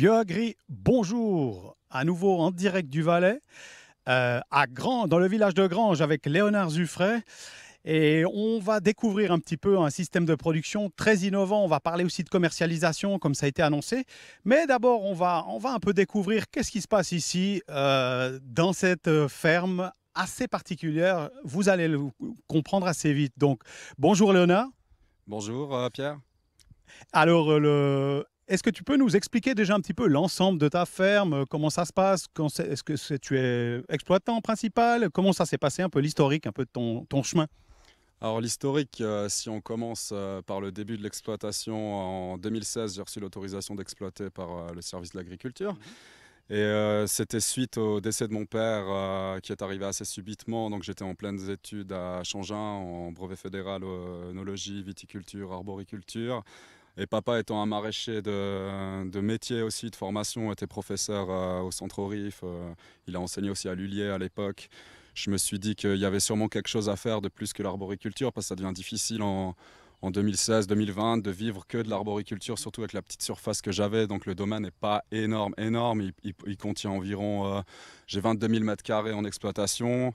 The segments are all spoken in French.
BioAgri, bonjour, à nouveau en direct du Valais, dans le village de Granges avec Léonard Zuffray. Et on va découvrir un petit peu un système de production très innovant. On va parler aussi de commercialisation, comme ça a été annoncé. Mais d'abord, on va un peu découvrir qu'est-ce qui se passe ici, dans cette ferme assez particulière. Vous allez le comprendre assez vite. Donc, bonjour Léonard. Bonjour Pierre. Alors, est-ce que tu peux nous expliquer déjà un petit peu l'ensemble de ta ferme, comment ça se passe, est-ce que tu es exploitant principal, comment ça s'est passé un peu l'historique, un peu de ton chemin? Alors l'historique, si on commence par le début de l'exploitation, en 2016, j'ai reçu l'autorisation d'exploiter par le service de l'agriculture. Et c'était suite au décès de mon père qui est arrivé assez subitement. Donc j'étais en pleines études à Changin, en brevet fédéral œnologie, viticulture, arboriculture. Et papa étant un maraîcher de métier aussi, de formation, était professeur au Centre au Rif. Il a enseigné aussi à Lullier à l'époque. Je me suis dit qu'il y avait sûrement quelque chose à faire de plus que l'arboriculture, parce que ça devient difficile en 2016-2020 de vivre que de l'arboriculture, surtout avec la petite surface que j'avais. Donc le domaine n'est pas énorme. Il contient environ, j'ai 22 000 mètres carrés en exploitation.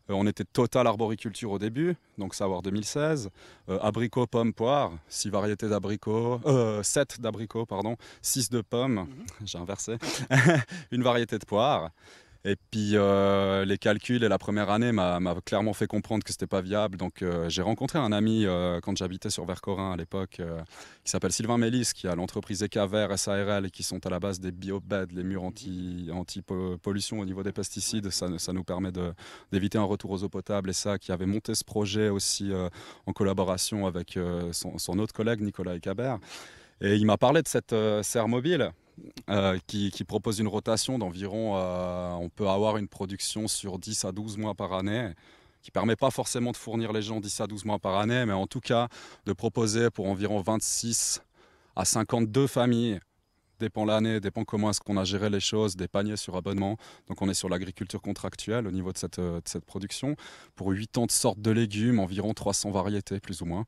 On était total arboriculture au début, donc savoir 2016. Abricots, pommes, poires, 6 variétés d'abricots, 7 d'abricots, pardon, 6 de pommes, j'ai inversé, une variété de poires. Et puis les calculs et la première année m'a clairement fait comprendre que c'était pas viable. Donc j'ai rencontré un ami quand j'habitais sur Vercorin à l'époque, qui s'appelle Sylvain Mélis, qui a l'entreprise Ecaver, SARL, qui sont à la base des biobeds, les murs anti-pollution au niveau des pesticides. Ça nous permet d'éviter un retour aux eaux potables, et ça, qui avait monté ce projet aussi en collaboration avec son autre collègue Nicolas Ecaber. Et il m'a parlé de cette serre mobile. Qui propose une rotation d'environ, on peut avoir une production sur 10 à 12 mois par année, qui ne permet pas forcément de fournir les gens 10 à 12 mois par année, mais en tout cas de proposer pour environ 26 à 52 familles, dépend l'année, dépend comment est-ce qu'on a géré les choses, des paniers sur abonnement. Donc on est sur l'agriculture contractuelle au niveau de cette production, pour 80 sortes de légumes, environ 300 variétés plus ou moins.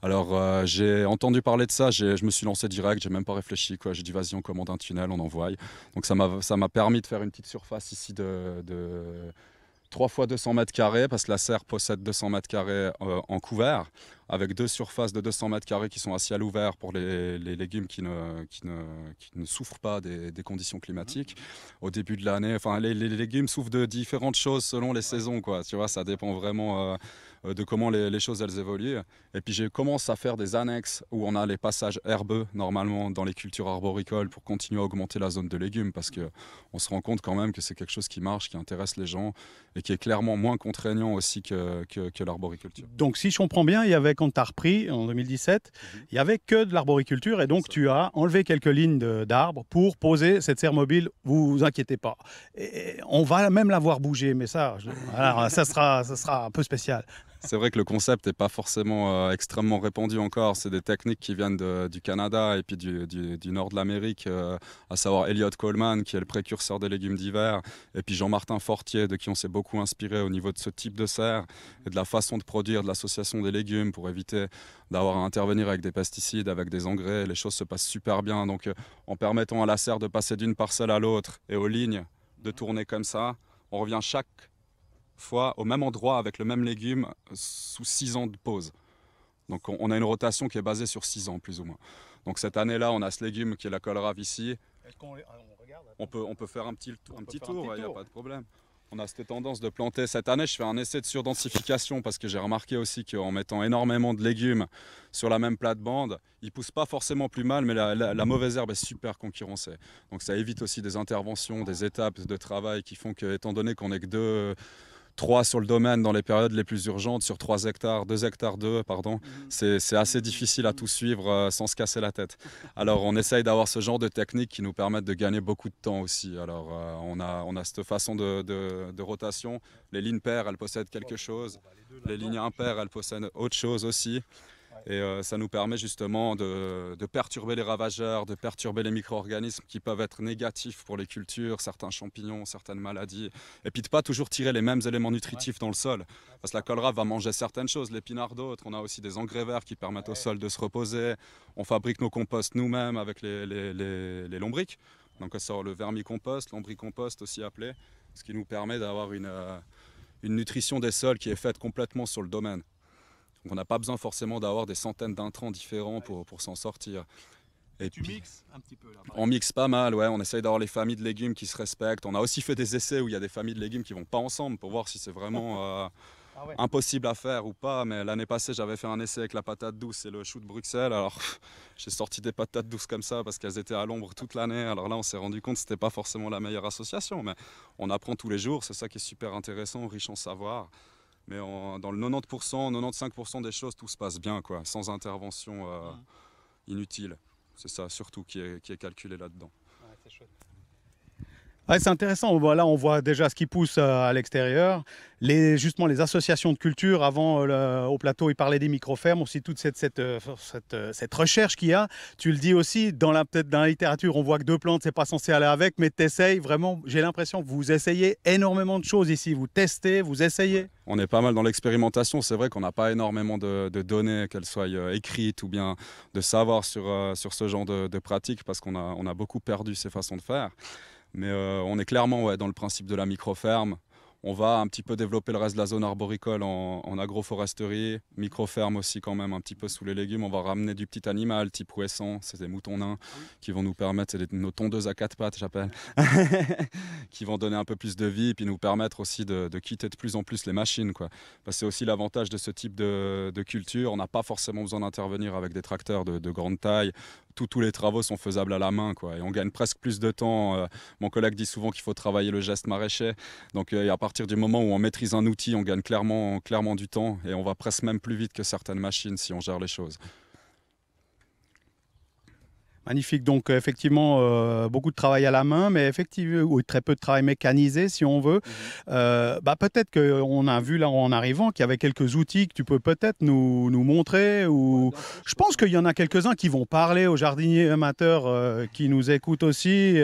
Alors j'ai entendu parler de ça, je me suis lancé direct, j'ai même pas réfléchi, quoi. J'ai dit vas-y, on commande un tunnel, on envoie. Donc ça m'a permis de faire une petite surface ici de 3 fois 200 mètres carrés, parce que la serre possède 200 mètres carrés en couvert, avec 2 surfaces de 200 mètres carrés qui sont à ciel ouvert pour les légumes qui ne souffrent pas des conditions climatiques. Au début de l'année, enfin les légumes souffrent de différentes choses selon les saisons, quoi. Tu vois, ça dépend vraiment de comment les choses elles évoluent. Et puis j'ai commencé à faire des annexes où on a les passages herbeux normalement dans les cultures arboricoles pour continuer à augmenter la zone de légumes, parce qu'on se rend compte quand même que c'est quelque chose qui marche, qui intéresse les gens et qui est clairement moins contraignant aussi que l'arboriculture. Donc, si je comprends bien, quand tu as repris en 2017, il n'y avait que de l'arboriculture et donc tu as enlevé quelques lignes d'arbres pour poser cette serre mobile. Vous inquiétez pas. Et on va même la voir bouger, mais alors, ça sera un peu spécial. C'est vrai que le concept n'est pas forcément extrêmement répandu encore. C'est des techniques qui viennent du Canada et puis du nord de l'Amérique, à savoir Elliott Coleman, qui est le précurseur des légumes d'hiver, et puis Jean-Martin Fortier, de qui on s'est beaucoup inspiré au niveau de ce type de serre et de la façon de produire, de l'association des légumes pour éviter d'avoir à intervenir avec des pesticides, avec des engrais. Les choses se passent super bien. Donc en permettant à la serre de passer d'une parcelle à l'autre et aux lignes de tourner comme ça, on revient chaque fois au même endroit avec le même légume sous 6 ans de pause. Donc on a une rotation qui est basée sur 6 ans plus ou moins. Donc cette année-là, on a ce légume qui est la kohlrabi ici. On peut faire un petit tour, il n'y a pas de problème. On a cette tendance de planter. Cette année, je fais un essai de surdensification, parce que j'ai remarqué aussi qu'en mettant énormément de légumes sur la même plate-bande, ils ne poussent pas forcément plus mal, mais la mauvaise herbe est super concurrencée. Donc ça évite aussi des interventions, des étapes de travail qui font que, étant donné qu'on n'est que 3 sur le domaine dans les périodes les plus urgentes, sur 3 hectares, 2 hectares 2, pardon, c'est assez difficile à tout suivre sans se casser la tête. Alors on essaye d'avoir ce genre de techniques qui nous permettent de gagner beaucoup de temps aussi. Alors on a cette façon de rotation. Les lignes paires, elles possèdent quelque chose. Les lignes impaires, elles possèdent autre chose aussi. Et ça nous permet justement de perturber les ravageurs, de perturber les micro-organismes qui peuvent être négatifs pour les cultures, certains champignons, certaines maladies. Et puis de ne pas toujours tirer les mêmes éléments nutritifs dans le sol. Parce que la kohlrabi va manger certaines choses, l'épinard d'autres. On a aussi des engrais verts qui permettent au sol de se reposer. On fabrique nos composts nous-mêmes avec les lombrics. Donc ça sort le vermicompost, l'ombricompost aussi appelé, ce qui nous permet d'avoir une nutrition des sols qui est faite complètement sur le domaine. Donc on n'a pas besoin forcément d'avoir des centaines d'intrants différents pour s'en sortir. Et tu mixes un petit peu là. On mixe pas mal, ouais. On essaye d'avoir les familles de légumes qui se respectent. On a aussi fait des essais où il y a des familles de légumes qui vont pas ensemble pour voir si c'est vraiment impossible à faire ou pas. Mais l'année passée, j'avais fait un essai avec la patate douce et le chou de Bruxelles. Alors j'ai sorti des patates douces comme ça parce qu'elles étaient à l'ombre toute l'année. Alors là, on s'est rendu compte que c'était pas forcément la meilleure association, mais on apprend tous les jours. C'est ça qui est super intéressant, riche en savoir. Mais dans le 90%, 95% des choses, tout se passe bien, quoi, sans intervention inutile. C'est ça surtout qui est calculé là-dedans. Ouais, c'est chouette. Ouais, c'est intéressant. Là, on voit déjà ce qui pousse à l'extérieur. Justement, les associations de culture, avant au plateau, ils parlaient des micro-fermes, aussi toute cette recherche qu'il y a. Tu le dis aussi, peut-être dans la littérature, on voit que 2 plantes, c'est pas censé aller avec, mais tu essayes vraiment, j'ai l'impression que vous essayez énormément de choses ici. Vous testez, vous essayez. On est pas mal dans l'expérimentation. C'est vrai qu'on n'a pas énormément de données, qu'elles soient écrites ou bien de savoir sur ce genre de pratiques, parce qu'on a beaucoup perdu ces façons de faire. Mais on est clairement dans le principe de la micro-ferme. On va un petit peu développer le reste de la zone arboricole en agroforesterie, micro-ferme aussi quand même un petit peu sous les légumes. On va ramener du petit animal type ouessant, c'est des moutons nains qui vont nous permettre, c'est nos tondeuses à 4 pattes j'appelle, qui vont donner un peu plus de vie et puis nous permettre aussi de quitter de plus en plus les machines, quoi. Parce que c'est aussi l'avantage de ce type de culture, on n'a pas forcément besoin d'intervenir avec des tracteurs de grande taille. Tous les travaux sont faisables à la main, quoi, et on gagne presque plus de temps. Mon collègue dit souvent qu'il faut travailler le geste maraîcher. Donc à partir du moment où on maîtrise un outil, on gagne clairement du temps et on va presque même plus vite que certaines machines si on gère les choses. Magnifique, donc effectivement beaucoup de travail à la main, mais effectivement très peu de travail mécanisé si on veut. Peut-être qu'on a vu là en arrivant qu'il y avait quelques outils que tu peux peut-être nous montrer. Ou... Je pense qu'il y en a quelques-uns qui vont parler aux jardiniers amateurs qui nous écoutent aussi.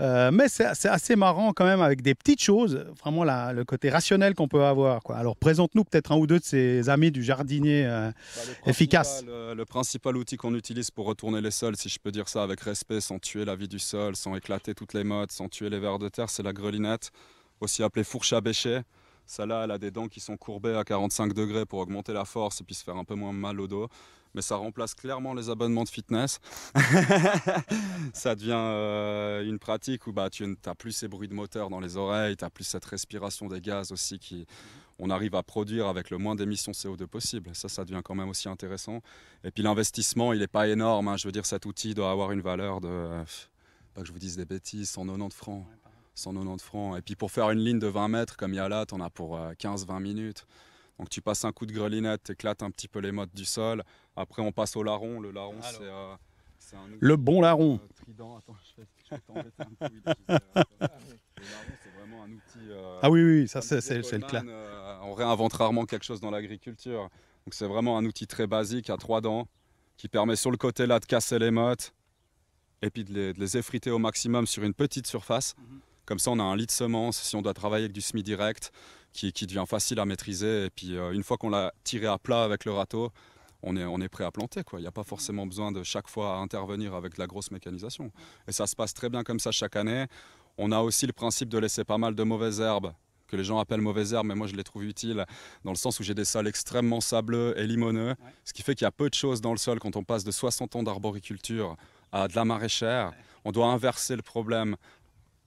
Mais c'est assez marrant quand même avec des petites choses, vraiment le côté rationnel qu'on peut avoir, quoi. Alors présente-nous peut-être un ou deux de ces amis du jardinier efficace. Le principal outil qu'on utilise pour retourner les sols, si je peux dire ça avec respect, sans tuer la vie du sol, sans éclater toutes les mottes, sans tuer les vers de terre, c'est la grelinette, aussi appelée fourche à bêcher. Celle-là, elle a des dents qui sont courbées à 45 degrés pour augmenter la force et puis se faire un peu moins mal au dos. Mais ça remplace clairement les abonnements de fitness. Ça devient une pratique où tu n'as plus ces bruits de moteur dans les oreilles, tu n'as plus cette respiration des gaz aussi on arrive à produire avec le moins d'émissions CO2 possible. Ça devient quand même aussi intéressant. Et puis l'investissement, il n'est pas énorme, hein. Je veux dire, cet outil doit avoir une valeur de, pas que je vous dise des bêtises, 190 francs. 190 francs. Et puis pour faire une ligne de 20 mètres comme il y a là, tu en as pour 15-20 minutes. Donc tu passes un coup de grelinette, tu éclates un petit peu les mottes du sol. Après on passe au larron. Le larron, c'est un outil, le bon larron. Trident. Attends, je vais t'embêter un peu. Le larron, c'est vraiment un outil... ah oui, ça c'est le clair. On réinvente rarement quelque chose dans l'agriculture. Donc c'est vraiment un outil très basique à 3 dents qui permet sur le côté là de casser les mottes et puis de les effriter au maximum sur une petite surface. Comme ça, on a un lit de semences, si on doit travailler avec du semis direct, qui devient facile à maîtriser. Et puis, une fois qu'on l'a tiré à plat avec le râteau, on est prêt à planter, quoi. Il n'y a pas forcément besoin de chaque fois intervenir avec de la grosse mécanisation. Et ça se passe très bien comme ça chaque année. On a aussi le principe de laisser pas mal de mauvaises herbes, que les gens appellent mauvaises herbes, mais moi je les trouve utiles, dans le sens où j'ai des sols extrêmement sableux et limoneux, ce qui fait qu'il y a peu de choses dans le sol quand on passe de 60 ans d'arboriculture à de la maraîchère. On doit inverser le problème.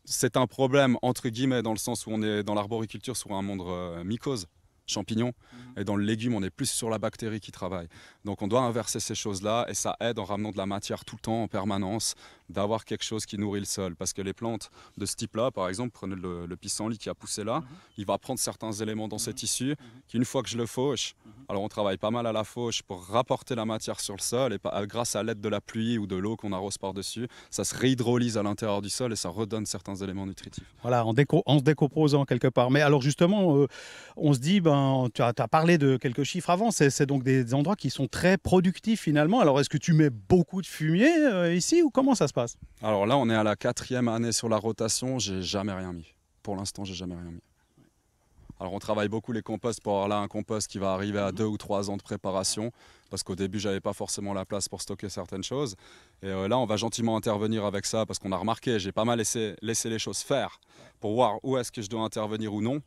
C'est un problème entre guillemets dans le sens où on est dans l'arboriculture sur un monde mycose, champignons, et dans le légume on est plus sur la bactérie qui travaille. Donc on doit inverser ces choses-là et ça aide en ramenant de la matière tout le temps en permanence, d'avoir quelque chose qui nourrit le sol. Parce que les plantes de ce type-là, par exemple, prenez le pissenlit qui a poussé là, il va prendre certains éléments dans ses tissus qu'une fois que je le fauche, alors on travaille pas mal à la fauche pour rapporter la matière sur le sol et grâce à l'aide de la pluie ou de l'eau qu'on arrose par-dessus, ça se réhydrolyse à l'intérieur du sol et ça redonne certains éléments nutritifs. Voilà, en se décomposant quelque part. Mais alors justement, on se dit, tu as parlé de quelques chiffres avant, c'est donc des endroits qui sont très productifs finalement. Alors est-ce que tu mets beaucoup de fumier ici ou comment ça se passe? Alors là, on est à la 4e année sur la rotation, j'ai jamais rien mis. Pour l'instant, j'ai jamais rien mis. Alors on travaille beaucoup les composts pour avoir là un compost qui va arriver à 2 ou 3 ans de préparation, parce qu'au début j'avais pas forcément la place pour stocker certaines choses. Et là on va gentiment intervenir avec ça, parce qu'on a remarqué, j'ai pas mal laissé les choses faire pour voir où est-ce que je dois intervenir ou non.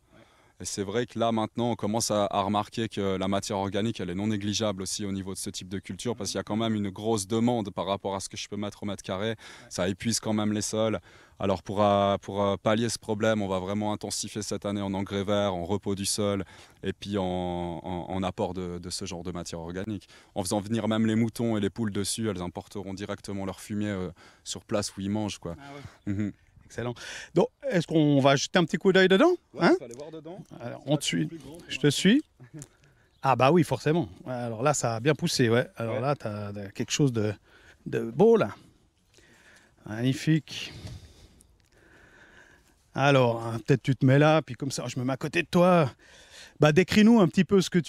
Et c'est vrai que là maintenant on commence à remarquer que la matière organique elle est non négligeable aussi au niveau de ce type de culture, parce qu'il y a quand même une grosse demande par rapport à ce que je peux mettre au mètre carré. Ça épuise quand même les sols. Alors pour pallier ce problème, on va vraiment intensifier cette année en engrais verts, en repos du sol et puis en apport de ce genre de matière organique. En faisant venir même les moutons et les poules dessus, elles importeront directement leur fumier sur place où ils mangent, quoi. Ah ouais. Excellent. Donc, est-ce qu'on va jeter un petit coup d'œil dedans? Ouais, il faut aller voir dedans. Alors, on te suit. Je te suis. Ah bah oui, forcément. Alors là, ça a bien poussé, ouais. Alors là, tu as quelque chose de beau, là. Magnifique. Alors, hein, peut-être tu te mets là, puis comme ça, je me mets à côté de toi. Bah, décris-nous un petit peu ce que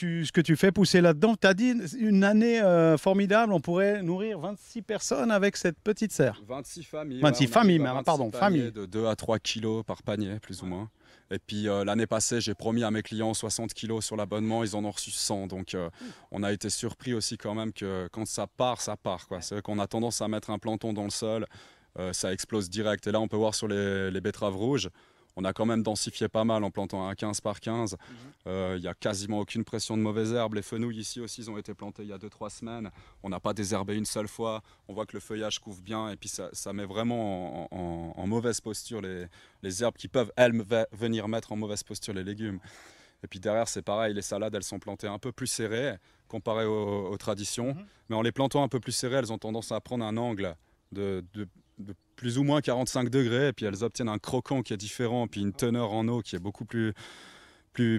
tu fais pousser là-dedans. Tu as dit une année formidable, on pourrait nourrir 26 personnes avec cette petite serre. 26 familles. 26 familles, pardon, familles. De 2 à 3 kilos par panier, plus ou moins. Et puis l'année passée, j'ai promis à mes clients 60 kilos sur l'abonnement, ils en ont reçu 100. Donc on a été surpris aussi quand même que quand ça part, ça part, quoi. C'est vrai qu'on a tendance à mettre un planton dans le sol, ça explose direct. Et là, on peut voir sur les betteraves rouges, on a quand même densifié pas mal en plantant un 15 par 15. Il n'y a quasiment aucune pression de mauvaises herbes. Les fenouils ici aussi, ils ont été plantés il y a 2-3 semaines. On n'a pas désherbé une seule fois. On voit que le feuillage couvre bien et puis ça met vraiment en mauvaise posture les herbes qui peuvent, elles, venir mettre en mauvaise posture les légumes. Et puis derrière, c'est pareil, les salades, elles sont plantées un peu plus serrées comparées aux traditions. Mais en les plantant un peu plus serrées, elles ont tendance à prendre un angle de plus ou moins 45 degrés, et puis elles obtiennent un croquant qui est différent, puis une teneur en eau qui est beaucoup plus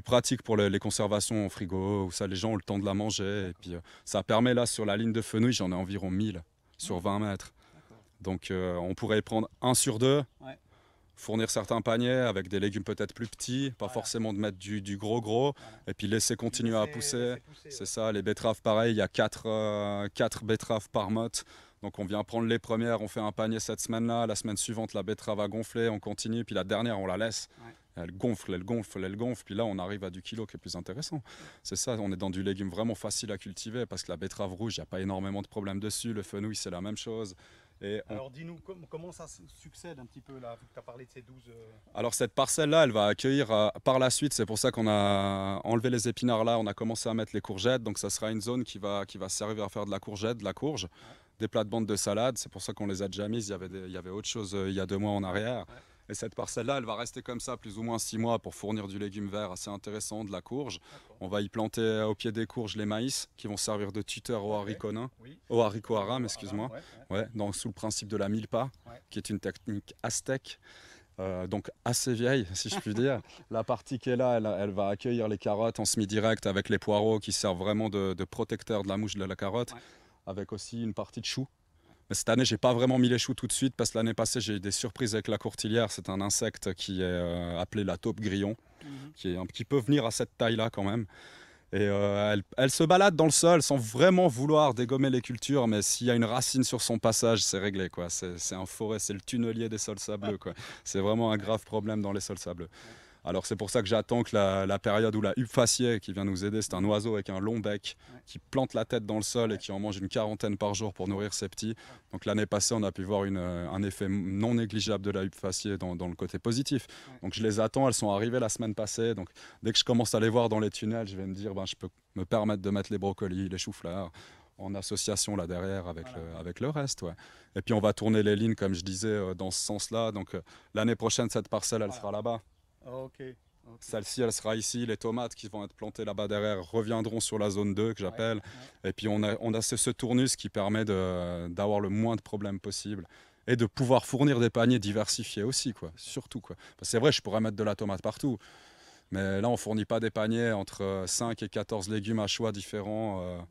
pratique pour les conservations au frigo, où ça les gens ont le temps de la manger. Et puis ça permet là sur la ligne de fenouil, j'en ai environ 1000 sur 20 mètres. Donc on pourrait prendre 1 sur 2, fournir certains paniers avec des légumes peut-être plus petits, pas forcément de mettre du gros, et puis laisser continuer à pousser. C'est ça, les betteraves pareil, il y a 4 betteraves par motte. Donc on vient prendre les premières, on fait un panier cette semaine-là, la semaine suivante la betterave va gonfler, on continue, puis la dernière on la laisse. Elle gonfle, puis là on arrive à du kilo qui est plus intéressant. C'est ça, on est dans du légume vraiment facile à cultiver, parce que la betterave rouge, il n'y a pas énormément de problèmes dessus, le fenouil c'est la même chose. Alors dis-nous, comment ça succède un petit peu là, vu que tu as parlé de ces 12... Alors cette parcelle-là, elle va accueillir par la suite, c'est pour ça qu'on a enlevé les épinards là, on a commencé à mettre les courgettes, donc ça sera une zone qui va servir à faire de la courgette, de la courge. Des plates-bandes de salade, c'est pour ça qu'on les a déjà mises, il y avait autre chose il y a 2 mois en arrière. Et cette parcelle-là, elle va rester comme ça plus ou moins 6 mois pour fournir du légume vert assez intéressant, de la courge. On va y planter au pied des courges les maïs qui vont servir de tuteur aux haricots nains, aux haricots aram, excuse-moi, sous le principe de la milpa, qui est une technique aztèque. Donc assez vieille si je puis dire. La partie qui est là, elle va accueillir les carottes en semi-direct avec les poireaux qui servent vraiment de protecteur de la mouche de la carotte. Avec aussi une partie de choux. Mais cette année, j'ai pas vraiment mis les choux tout de suite parce que l'année passée, j'ai eu des surprises avec la courtilière. C'est un insecte qui est appelé la taupe grillon, qui peut venir à cette taille-là quand même. Et elle se balade dans le sol sans vraiment vouloir dégommer les cultures, mais s'il y a une racine sur son passage, c'est réglé, quoi. C'est un forêt, c'est le tunnelier des sols sableux, quoi. C'est vraiment un grave problème dans les sols sableux. Alors c'est pour ça que j'attends que la période où la huppe faciée qui vient nous aider, c'est un oiseau avec un long bec qui plante la tête dans le sol et qui en mange une 40aine par jour pour nourrir ses petits. Donc l'année passée, on a pu voir un effet non négligeable de la huppe faciée dans le côté positif. Donc je les attends, elles sont arrivées la semaine passée. Donc dès que je commence à les voir dans les tunnels, je vais me dire, je peux me permettre de mettre les brocolis, les choux-fleurs en association là derrière avec le reste. Et puis on va tourner les lignes, comme je disais, dans ce sens-là. Donc l'année prochaine, cette parcelle, elle sera là-bas. Celle-ci, elle sera ici. Les tomates qui vont être plantées là-bas derrière reviendront sur la zone 2 que j'appelle. Et puis on a ce tournus qui permet d'avoir le moins de problèmes possible et de pouvoir fournir des paniers diversifiés aussi, quoi. Surtout, quoi. C'est vrai, je pourrais mettre de la tomate partout. Mais là, on ne fournit pas des paniers entre 5 et 14 légumes à choix différents.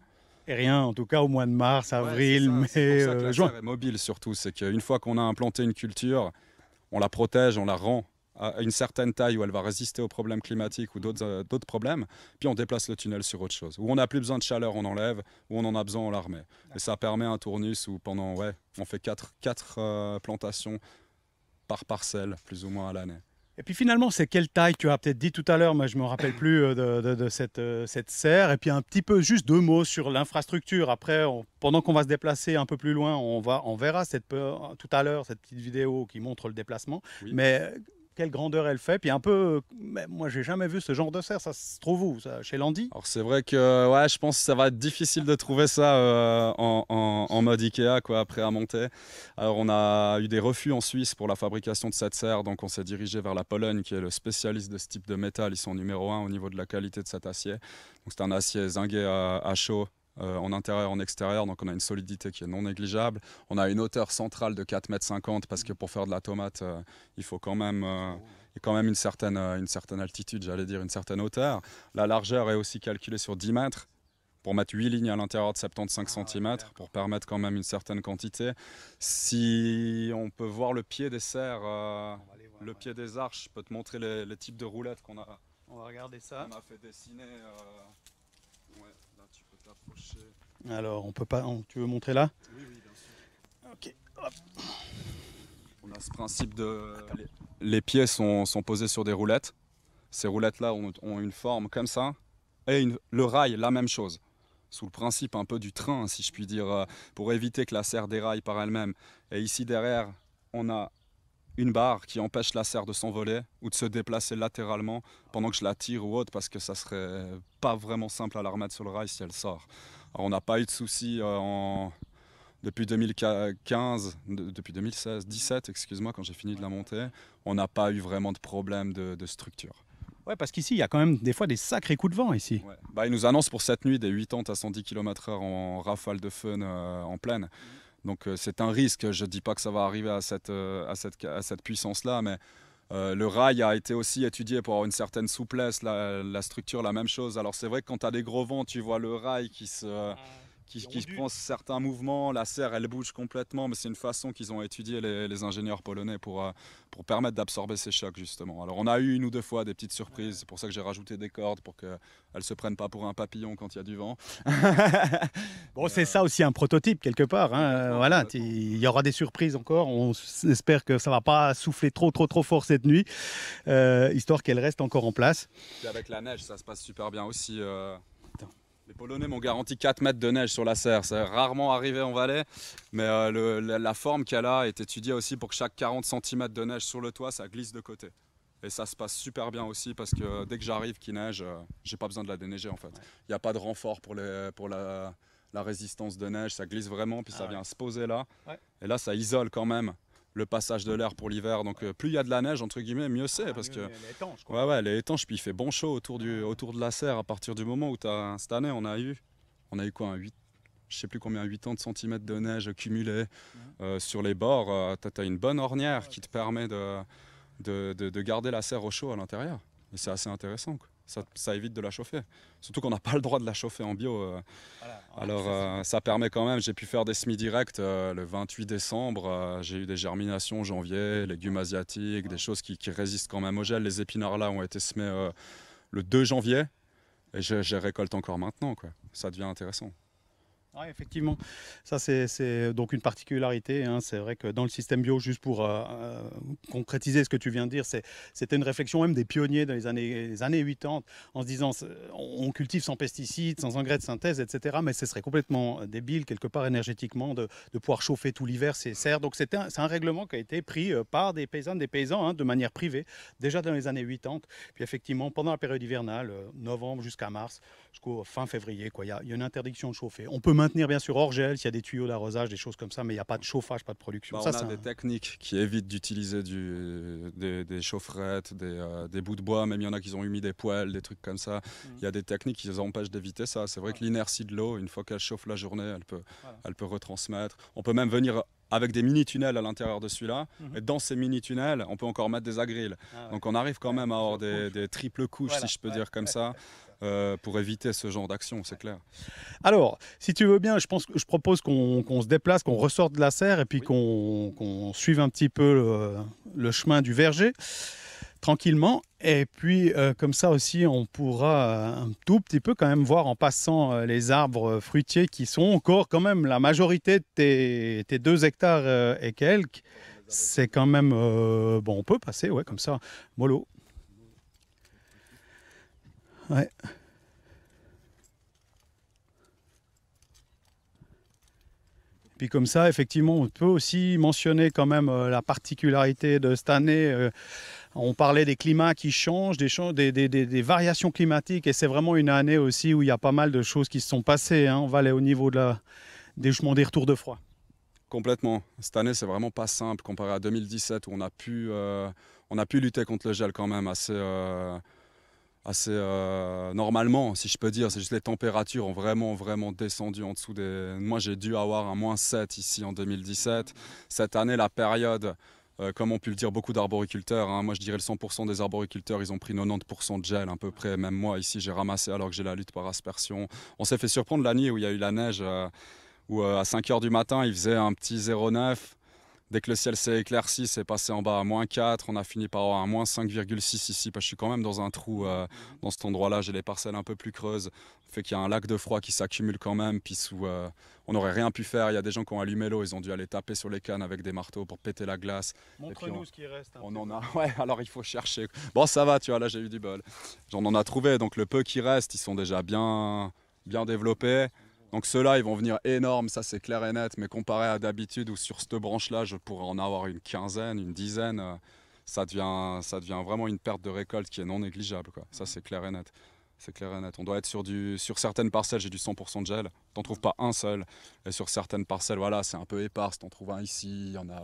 Et rien, en tout cas au mois de mars, avril, mai, c'est pour ça que la juin. serre est mobile surtout. C'est qu'une fois qu'on a implanté une culture, on la protège, on la rend à une certaine taille où elle va résister aux problèmes climatiques ou d'autres problèmes, puis on déplace le tunnel sur autre chose. Où on n'a plus besoin de chaleur, on enlève, où on en a besoin, on la remet. Et ça permet un tournus où on fait 4 plantations par parcelle, plus ou moins à l'année. Et puis finalement, c'est quelle taille? Tu as peut-être dit tout à l'heure, mais je ne me rappelle plus de cette serre. Et puis un petit peu, juste 2 mots sur l'infrastructure. Après, pendant qu'on va se déplacer un peu plus loin, on verra tout à l'heure cette petite vidéo qui montre le déplacement. Oui. Mais quelle grandeur elle fait? Puis un peu, moi, j'ai jamais vu ce genre de serre. Ça se trouve où, ça, chez Landy? Alors c'est vrai que ouais, je pense que ça va être difficile de trouver ça en mode Ikea quoi, après à monter. Alors on a eu des refus en Suisse pour la fabrication de cette serre, donc on s'est dirigé vers la Pologne qui est le spécialiste de ce type de métal. Ils sont numéro 1 au niveau de la qualité de cet acier. Donc c'est un acier zingué à chaud. En intérieur, en extérieur, donc on a une solidité qui est non négligeable. On a une hauteur centrale de 4,50 m parce que pour faire de la tomate, il faut quand même, une certaine altitude, j'allais dire une certaine hauteur. La largeur est aussi calculée sur 10 mètres pour mettre 8 lignes à l'intérieur de 75 cm pour permettre quand même une certaine quantité. Si on peut voir le pied des serres, le pied des arches, je peux te montrer les types de roulettes qu'on a. On va regarder ça. On a fait dessiner. Ouais, là tu peux t'approcher. Alors, on peut pas. Tu veux montrer là? Oui, bien sûr. Ok. Hop. On a ce principe de. Les pieds sont posés sur des roulettes. Ces roulettes-là ont une forme comme ça. Et le rail, la même chose. Sous le principe un peu du train, si je puis dire, pour éviter que la serre déraille par elle-même. Et ici derrière, on a une barre qui empêche la serre de s'envoler ou de se déplacer latéralement pendant que je la tire ou autre, parce que ça serait pas vraiment simple à la remettre sur le rail si elle sort. Alors on n'a pas eu de soucis depuis 2015, depuis 2016, 17, excuse-moi, quand j'ai fini de la monter, on n'a pas eu vraiment de problème de structure. Ouais, parce qu'ici, il y a quand même des fois des sacrés coups de vent ici. Ouais. Bah, ils nous annoncent pour cette nuit des 80 à 110 km/h en rafale de feu en pleine. Donc c'est un risque, je ne dis pas que ça va arriver à cette puissance-là, mais le rail a été aussi étudié pour avoir une certaine souplesse, la structure, la même chose. Alors c'est vrai que quand tu as des gros vents, tu vois le rail qui prend certains mouvements, la serre elle bouge complètement, mais c'est une façon qu'ils ont étudié les ingénieurs polonais pour permettre d'absorber ces chocs justement. Alors on a eu 1 ou 2 fois des petites surprises, c'est pour ça que j'ai rajouté des cordes pour qu'elles ne se prennent pas pour un papillon quand il y a du vent. Bon, c'est ça aussi un prototype quelque part, hein. Voilà, il y aura des surprises encore, on espère que ça ne va pas souffler trop fort cette nuit, histoire qu'elle reste encore en place. Et avec la neige ça se passe super bien aussi. Les Polonais m'ont garanti 4 mètres de neige sur la serre. C'est rarement arrivé en Valais, mais la forme qu'elle a est étudiée aussi pour que chaque 40 cm de neige sur le toit, ça glisse de côté. Et ça se passe super bien aussi parce que dès que j'arrive qu'il neige, j'ai pas besoin de la déneiger en fait. Il n'y a pas de renfort pour la résistance de neige, ça glisse vraiment, puis ça vient se poser là. Ouais. Et là, ça isole quand même le passage de l'air pour l'hiver. Donc plus il y a de la neige, entre guillemets, mieux c'est. Parce que elle est étanche, quoi. Ouais, elle est étanche, puis il fait bon chaud autour de la serre à partir du moment où cette année, on a eu quoi, je sais plus combien, 80 cm de neige cumulée sur les bords. Tu as une bonne ornière qui te permet de garder la serre au chaud à l'intérieur. Et c'est assez intéressant, quoi. Ça évite de la chauffer. Surtout qu'on n'a pas le droit de la chauffer en bio. Voilà. Alors ça permet quand même, j'ai pu faire des semis directs le 28 décembre. J'ai eu des germinations en janvier, légumes asiatiques, des choses qui résistent quand même au gel. Les épinards là ont été semés le 2 janvier et je récolte encore maintenant, quoi. Ça devient intéressant. Oui, effectivement. Ça, c'est donc une particularité, hein. C'est vrai que dans le système bio, juste pour concrétiser ce que tu viens de dire, c'était une réflexion même des pionniers dans les années 80, en se disant on cultive sans pesticides, sans engrais de synthèse, etc. Mais ce serait complètement débile, quelque part énergétiquement, de pouvoir chauffer tout l'hiver ces serres. Donc c'est un règlement qui a été pris par des paysannes, des paysans, hein, de manière privée, déjà dans les années 80. Puis effectivement, pendant la période hivernale, novembre jusqu'à mars, jusqu'au fin février, quoi, il y a une interdiction de chauffer. On peut maintenir bien sûr hors gel s'il y a des tuyaux d'arrosage, des choses comme ça, mais il n'y a pas de chauffage, pas de production. On a des techniques qui évitent d'utiliser des chaufferettes, des bouts de bois, même il y en a qui ont mis des poêles, des trucs comme ça. Il y a des techniques qui les empêchent d'éviter ça. C'est vrai que l'inertie de l'eau, une fois qu'elle chauffe la journée, elle peut retransmettre. On peut même venir avec des mini-tunnels à l'intérieur de celui-là. Et dans ces mini-tunnels, on peut encore mettre des agrilles. Donc on arrive quand même à avoir des triples couches, si je peux dire comme ça. Pour éviter ce genre d'action, c'est clair. Alors, si tu veux bien, je propose qu'on se déplace, qu'on ressorte de la serre et puis qu'on suive un petit peu le chemin du verger, tranquillement. Et puis, comme ça aussi, on pourra un tout petit peu quand même voir en passant les arbres fruitiers qui sont encore quand même la majorité de tes 2 hectares et quelques. C'est quand même... bon, on peut passer, ouais, comme ça, mollo. Ouais. Puis comme ça, effectivement, on peut aussi mentionner quand même la particularité de cette année. On parlait des climats qui changent, des variations climatiques, et c'est vraiment une année aussi où il y a pas mal de choses qui se sont passées. Hein. On va aller au niveau de des retours de froid. Complètement. Cette année, c'est vraiment pas simple comparé à 2017 où on a pu lutter contre le gel quand même assez normalement, si je peux dire. C'est juste les températures ont vraiment descendu en dessous des... Moi, j'ai dû avoir un -7 ici en 2017. Cette année, la période, comme on pu le dire beaucoup d'arboriculteurs, hein, moi je dirais le 100% des arboriculteurs, ils ont pris 90% de gel à peu près. Même moi, ici, j'ai ramassé alors que j'ai la lutte par aspersion. On s'est fait surprendre la nuit où il y a eu la neige, où à 5 h du matin, il faisait un petit 0,9. Dès que le ciel s'est éclairci, c'est passé en bas à -4. On a fini par avoir un -5,6 ici, parce que je suis quand même dans un trou dans cet endroit-là. J'ai les parcelles un peu plus creuses. Ça fait qu'il y a un lac de froid qui s'accumule quand même. Puis on n'aurait rien pu faire. Il y a des gens qui ont allumé l'eau. Ils ont dû aller taper sur les cannes avec des marteaux pour péter la glace. Montre-nous ce qui reste. On en a. Ouais, alors il faut chercher. Bon, ça va, tu vois, là j'ai eu du bol. J'en a trouvé. Donc le peu qui reste, ils sont déjà bien développés. Donc ceux-là, ils vont venir énormes, ça c'est clair et net, mais comparé à d'habitude où sur cette branche-là, je pourrais en avoir une quinzaine, une dizaine, ça devient vraiment une perte de récolte qui est non négligeable, quoi. Ça c'est clair et net. C'est clair et net. On doit être sur certaines parcelles, j'ai du 100% de gel, t'en trouves pas un seul. Et sur certaines parcelles, voilà, c'est un peu éparse, t'en trouves un ici, il y en a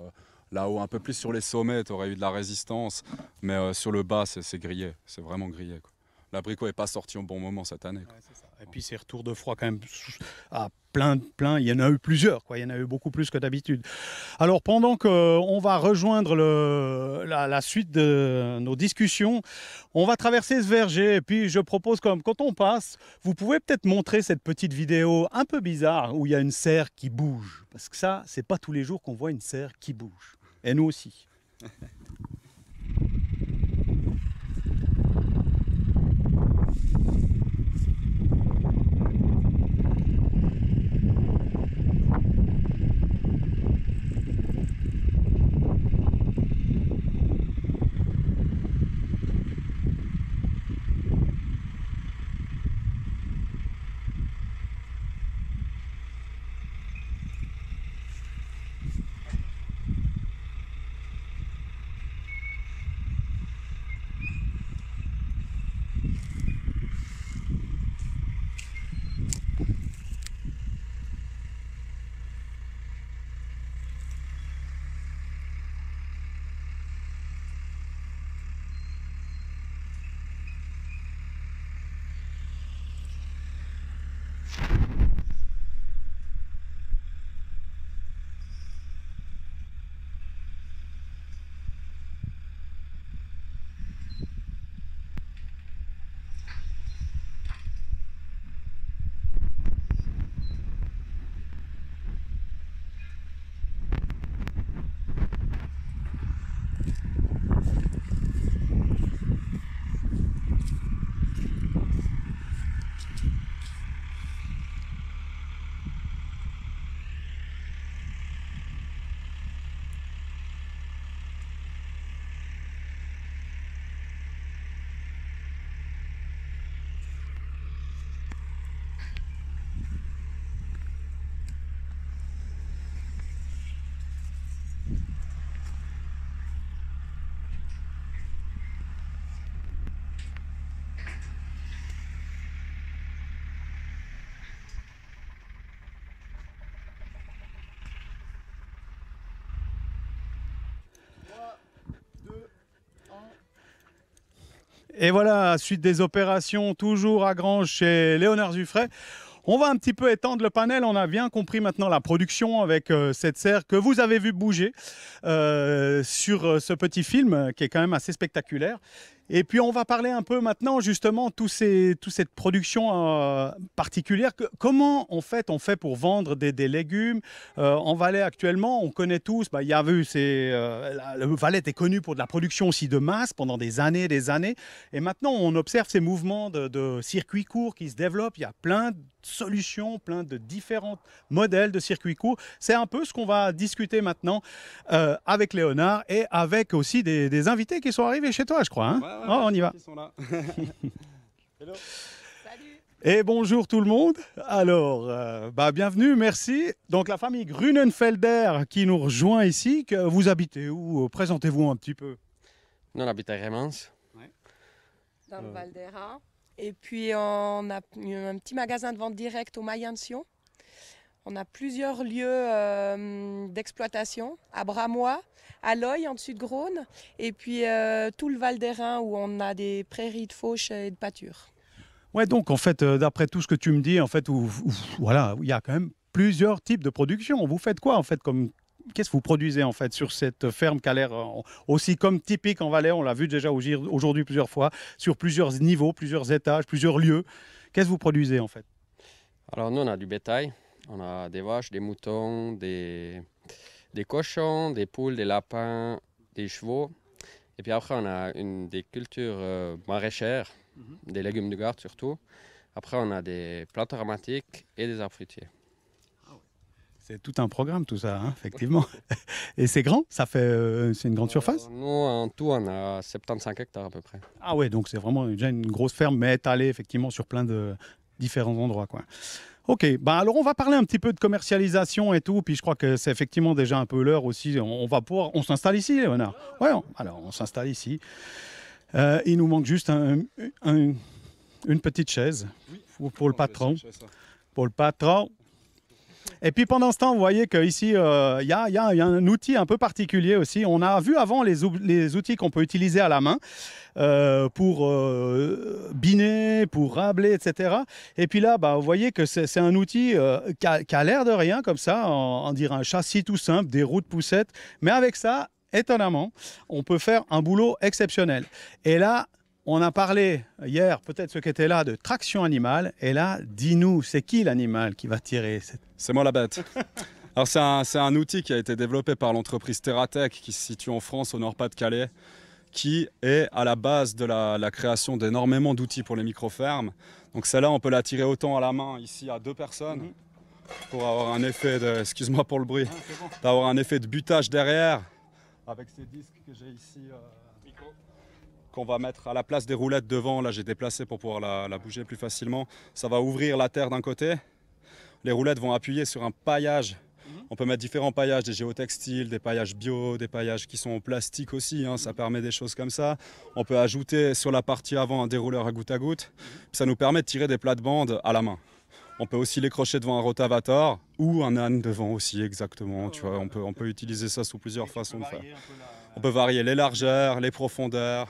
là-haut, un peu plus sur les sommets, t'aurais eu de la résistance, mais sur le bas, c'est grillé, c'est vraiment grillé, quoi. L'abricot n'est pas sorti au bon moment cette année. Ouais, c'est ça. Et puis ces retours de froid quand même à plein, il y en a eu plusieurs, quoi. Il y en a eu beaucoup plus que d'habitude. Alors pendant qu'on va rejoindre la suite de nos discussions, on va traverser ce verger et puis je propose comme quand on passe, vous pouvez peut-être montrer cette petite vidéo un peu bizarre où il y a une serre qui bouge. Parce que ça, c'est pas tous les jours qu'on voit une serre qui bouge. Et nous aussi. Et voilà, suite des opérations, toujours à Granges chez Léonard Zuffray. On va un petit peu étendre le panel. On a bien compris maintenant la production avec cette serre que vous avez vu bouger sur ce petit film qui est quand même assez spectaculaire. Et puis on va parler un peu maintenant justement toute cette production particulière. Comment en fait on fait pour vendre des légumes en Valais actuellement? On connaît tous, il y a vu, le Valais était connu pour de la production aussi de masse pendant des années, des années. Et maintenant on observe ces mouvements de circuits courts qui se développent. Il y a plein de solutions, plein de différents modèles de circuits courts. C'est un peu ce qu'on va discuter maintenant avec Léonard et avec aussi des invités qui sont arrivés chez toi, je crois. Hein. Ouais, on y va. Ils sont là. Hello. Salut. Et bonjour tout le monde. Alors, bienvenue, merci. Donc la famille Grunenfelder qui nous rejoint ici. Que vous habitez où? Présentez-vous un petit peu. Nous, on habite à Rémans. Dans le Val d'Airain. Et puis, on a un petit magasin de vente directe au Mayension. On a plusieurs lieux d'exploitation, à Bramois, à Loy, en dessus de Grosne, et puis tout le Val d'Airain où on a des prairies de fauche et de pâture. Ouais, donc en fait, d'après tout ce que tu me dis, en fait, voilà, il y a quand même plusieurs types de production. Vous faites quoi en fait Qu'est-ce que vous produisez en fait sur cette ferme qui a l'air aussi comme typique en Valais? On l'a vu déjà aujourd'hui plusieurs fois, sur plusieurs niveaux, plusieurs étages, plusieurs lieux. Qu'est-ce que vous produisez en fait? Alors nous, on a du bétail. On a des vaches, des moutons, des cochons, des poules, des lapins, des chevaux. Et puis après, on a des cultures maraîchères, des légumes de garde surtout. Après, on a des plantes aromatiques et des arbres fruitiers. C'est tout un programme, tout ça, hein, effectivement. Et c'est grand? C'est une grande surface? Nous, en tout, on a 75 hectares à peu près. Ah ouais, donc c'est vraiment déjà une grosse ferme, mais étalée effectivement sur plein de différents endroits, quoi. Ok, alors on va parler un petit peu de commercialisation et tout, puis je crois que c'est effectivement déjà un peu l'heure aussi. On s'installe ici, Léonard? Ouais, alors on s'installe ici. Il nous manque juste une petite chaise pour le patron. Pour le patron. Et puis pendant ce temps, vous voyez qu'ici, il y a un outil un peu particulier aussi. On a vu avant les outils qu'on peut utiliser à la main pour biner, pour rabler, etc. Et puis là, vous voyez que c'est un outil qui a l'air de rien, comme ça, on dirait un châssis tout simple, des roues de poussette. Mais avec ça, étonnamment, on peut faire un boulot exceptionnel. Et là, on a parlé hier, peut-être ceux qui étaient là, de traction animale. Et là, dis-nous, c'est qui l'animal qui va tirer C'est moi la bête. Alors c'est un outil qui a été développé par l'entreprise Terratech qui se situe en France, au Nord-Pas-de-Calais, qui est à la base de la création d'énormément d'outils pour les micro-fermes. Donc celle-là, on peut la tirer autant à la main, ici à 2 personnes, pour avoir un effet de, excuse-moi pour le bruit, d'avoir un effet de butage derrière, avec ces disques que j'ai ici, qu'on va mettre à la place des roulettes devant. Là, j'ai déplacé pour pouvoir la bouger plus facilement. Ça va ouvrir la terre d'un côté. Les roulettes vont appuyer sur un paillage. On peut mettre différents paillages, des géotextiles, des paillages bio, des paillages qui sont en plastique aussi, hein, ça permet des choses comme ça. On peut ajouter sur la partie avant un dérouleur à goutte. Ça nous permet de tirer des plates-bandes à la main. On peut aussi les crocher devant un rotavator ou un âne devant aussi, exactement. Tu vois, on peut utiliser ça sous plusieurs façons de faire. On peut varier les largeurs, les profondeurs.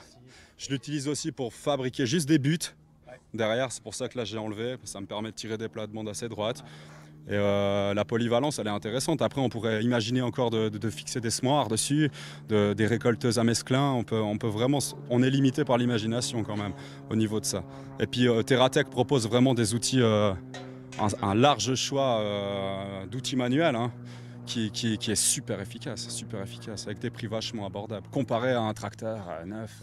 Je l'utilise aussi pour fabriquer juste des buts derrière, c'est pour ça que là j'ai enlevé, ça me permet de tirer des plates-bandes assez droites. Et la polyvalence, elle est intéressante. Après, on pourrait imaginer encore de fixer des semoirs dessus, des récolteuses à mesclin. On peut vraiment, on est limité par l'imagination quand même au niveau de ça. Et puis Terratech propose vraiment des outils, un large choix d'outils manuels. Hein, qui est super efficace, avec des prix vachement abordables, comparé à un tracteur neuf.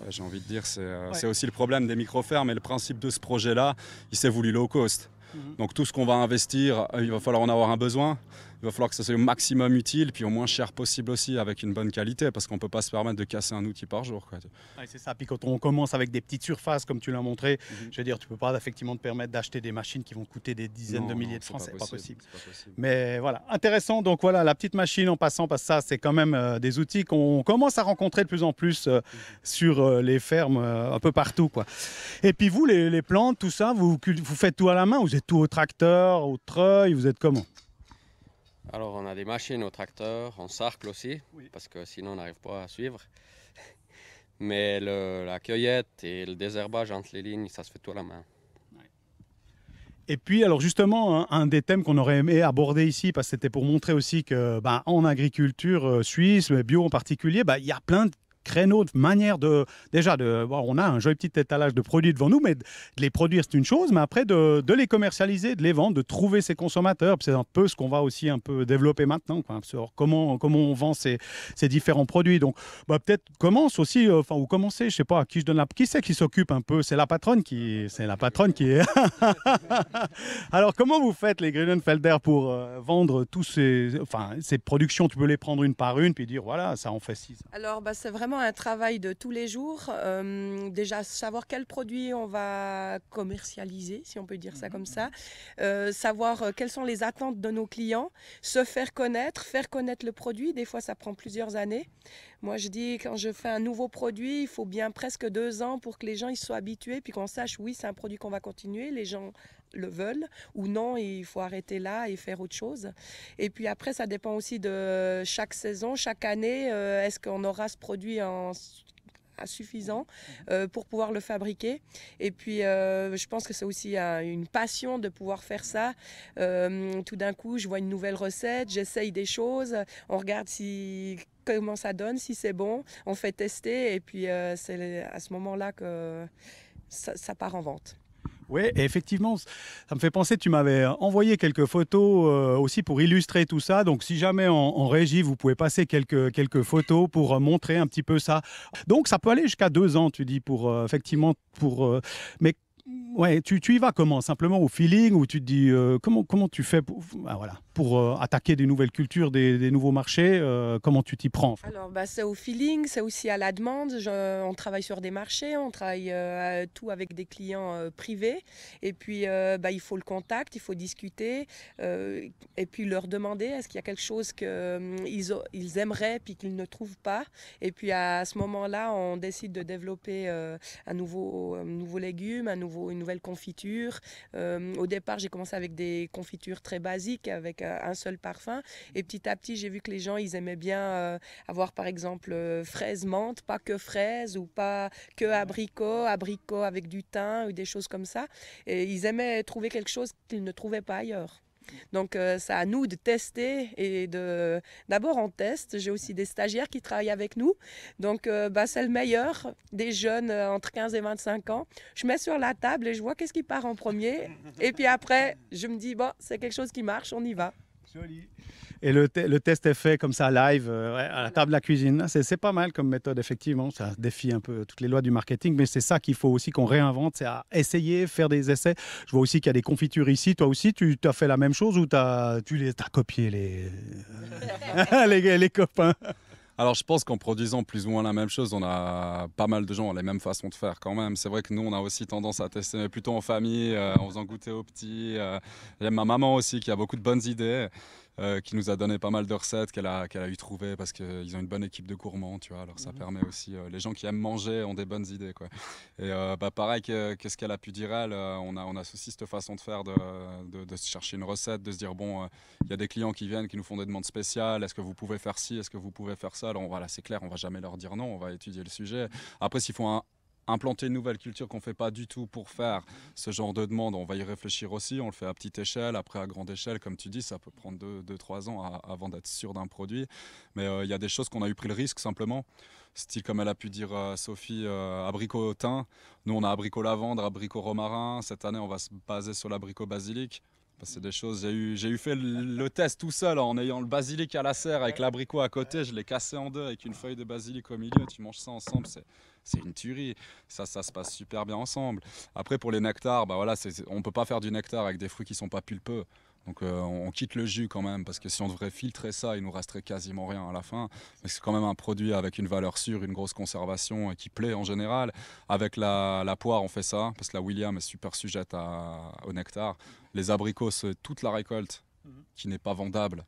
J'ai envie de dire, c'est aussi le problème des micro-fermes et le principe de ce projet-là, il s'est voulu low cost. Donc tout ce qu'on va investir, il va falloir en avoir un besoin. Il va falloir que ça soit au maximum utile, puis au moins cher possible aussi, avec une bonne qualité, parce qu'on ne peut pas se permettre de casser un outil par jour. Quoi. Ouais, c'est ça. Puis quand on commence avec des petites surfaces, comme tu l'as montré, je veux dire, tu ne peux pas effectivement te permettre d'acheter des machines qui vont coûter des dizaines de milliers de francs. C'est pas possible. Mais voilà, intéressant. Donc voilà, la petite machine en passant, parce que ça, c'est quand même des outils qu'on commence à rencontrer de plus en plus sur les fermes un peu partout. Quoi. Et puis vous, les plantes, tout ça, vous faites tout à la main? Vous êtes tout au tracteur, au treuil? Vous êtes comment? Alors on a des machines au tracteur, on sarcle aussi, parce que sinon on n'arrive pas à suivre. Mais la cueillette et le désherbage entre les lignes, ça se fait tout à la main. Et puis alors justement, un des thèmes qu'on aurait aimé aborder ici, parce que c'était pour montrer aussi que en agriculture suisse, mais bio en particulier, il y a plein de créneaux, de manière de... Déjà, on a un joli petit étalage de produits devant nous, mais de les produire, c'est une chose, mais après, de les commercialiser, de les vendre, de trouver ses consommateurs. C'est un peu ce qu'on va aussi un peu développer maintenant, quoi, sur comment on vend ces différents produits. Donc, peut-être commence aussi, ou commencer, je sais pas, à qui je donne qui c'est qui s'occupe un peu? C'est la patronne qui est... Alors, comment vous faites, les Grünenfelder, pour vendre tous ces productions? Tu peux les prendre une par une, puis dire, voilà, ça en fait 6. Alors, c'est vraiment un travail de tous les jours. Déjà, savoir quel produit on va commercialiser, si on peut dire ça comme ça. Savoir quelles sont les attentes de nos clients. Se faire connaître le produit. Des fois, ça prend plusieurs années. Moi, je dis, quand je fais un nouveau produit, il faut bien presque 2 ans pour que les gens ils soient habitués, puis qu'on sache, oui, c'est un produit qu'on va continuer. Les gens le veulent ou non, il faut arrêter là et faire autre chose. Et puis après, ça dépend aussi de chaque saison, chaque année. Est-ce qu'on aura ce produit suffisant pour pouvoir le fabriquer. Et puis, je pense que c'est aussi une passion de pouvoir faire ça. Tout d'un coup, je vois une nouvelle recette, j'essaye des choses, on regarde comment ça donne, si c'est bon, on fait tester et puis c'est à ce moment-là que ça part en vente. Oui, et effectivement, ça me fait penser, tu m'avais envoyé quelques photos aussi pour illustrer tout ça. Donc, si jamais en régie, vous pouvez passer quelques photos pour montrer un petit peu ça. Donc, ça peut aller jusqu'à 2 ans, tu dis, mais ouais, tu y vas comment? Simplement au feeling, ou tu te dis comment tu fais pour attaquer des nouvelles cultures, des nouveaux marchés? Comment tu t'y prends? Alors, c'est au feeling, c'est aussi à la demande. On travaille sur des marchés, on travaille tout avec des clients privés. Et puis, il faut le contact, il faut discuter. Et puis, leur demander est-ce qu'il y a quelque chose qu'ils aimeraient puis qu'ils ne trouvent pas. Et puis, à ce moment-là, on décide de développer un nouveau légume, une nouvelle confiture. Au départ, j'ai commencé avec des confitures très basiques, avec un seul parfum. Et petit à petit, j'ai vu que les gens, ils aimaient bien avoir, par exemple, fraises menthe, pas que fraises, ou pas que abricot avec du thym, ou des choses comme ça. Et ils aimaient trouver quelque chose qu'ils ne trouvaient pas ailleurs. Donc, c'est à nous de tester et d'abord on teste. J'ai aussi des stagiaires qui travaillent avec nous. Donc, c'est le meilleur des jeunes entre 15 et 25 ans. Je mets sur la table et je vois qu'est-ce qui part en premier. Et puis après, je me dis, c'est quelque chose qui marche, on y va. Joli. Et le test est fait comme ça, live, à la table de la cuisine. C'est pas mal comme méthode, effectivement. Ça défie un peu toutes les lois du marketing, mais c'est ça qu'il faut aussi qu'on réinvente, c'est à essayer, faire des essais. Je vois aussi qu'il y a des confitures ici. Toi aussi, tu as fait la même chose ou tu as copié les copains? Alors, je pense qu'en produisant plus ou moins la même chose, on a pas mal de gens ont les mêmes façons de faire quand même. C'est vrai que nous, on a aussi tendance à tester, mais plutôt en famille, en faisant goûter aux petits. J'aime ma maman aussi, qui a beaucoup de bonnes idées, qui nous a donné pas mal de recettes qu'elle a eu trouvées parce qu'ils ont une bonne équipe de gourmands, tu vois. Alors, ça permet aussi, les gens qui aiment manger ont des bonnes idées, quoi. Et pareil qu'est-ce qu'elle a pu dire, elle, on a aussi cette façon de faire, de se chercher une recette, de se dire, bon, il y a des clients qui viennent, qui nous font des demandes spéciales. Est-ce que vous pouvez faire ci? Est-ce que vous pouvez faire ça? Alors voilà, c'est clair, on va jamais leur dire non, on va étudier le sujet. Après, s'il faut implanter une nouvelle culture qu'on ne fait pas du tout pour faire ce genre de demande, on va y réfléchir aussi. On le fait à petite échelle, après à grande échelle. Comme tu dis, ça peut prendre 2-3 ans avant d'être sûr d'un produit. Mais il y a des choses qu'on a eu pris le risque simplement. Style comme elle a pu dire Sophie, abricot thym. Nous, on a abricot lavande, abricot romarin. Cette année, on va se baser sur l'abricot basilic. C'est des choses, j'ai eu fait le test tout seul en ayant le basilic à la serre avec l'abricot à côté, je l'ai cassé en deux avec une feuille de basilic au milieu, tu manges ça ensemble, c'est une tuerie, ça se passe super bien ensemble. Après pour les nectars, on ne peut pas faire du nectar avec des fruits qui ne sont pas pulpeux. Donc on quitte le jus quand même, parce que si on devrait filtrer ça, il nous resterait quasiment rien à la fin. Mais c'est quand même un produit avec une valeur sûre, une grosse conservation et qui plaît en général. Avec la poire, on fait ça, parce que la William est super sujette au nectar. Les abricots, c'est toute la récolte qui n'est pas vendable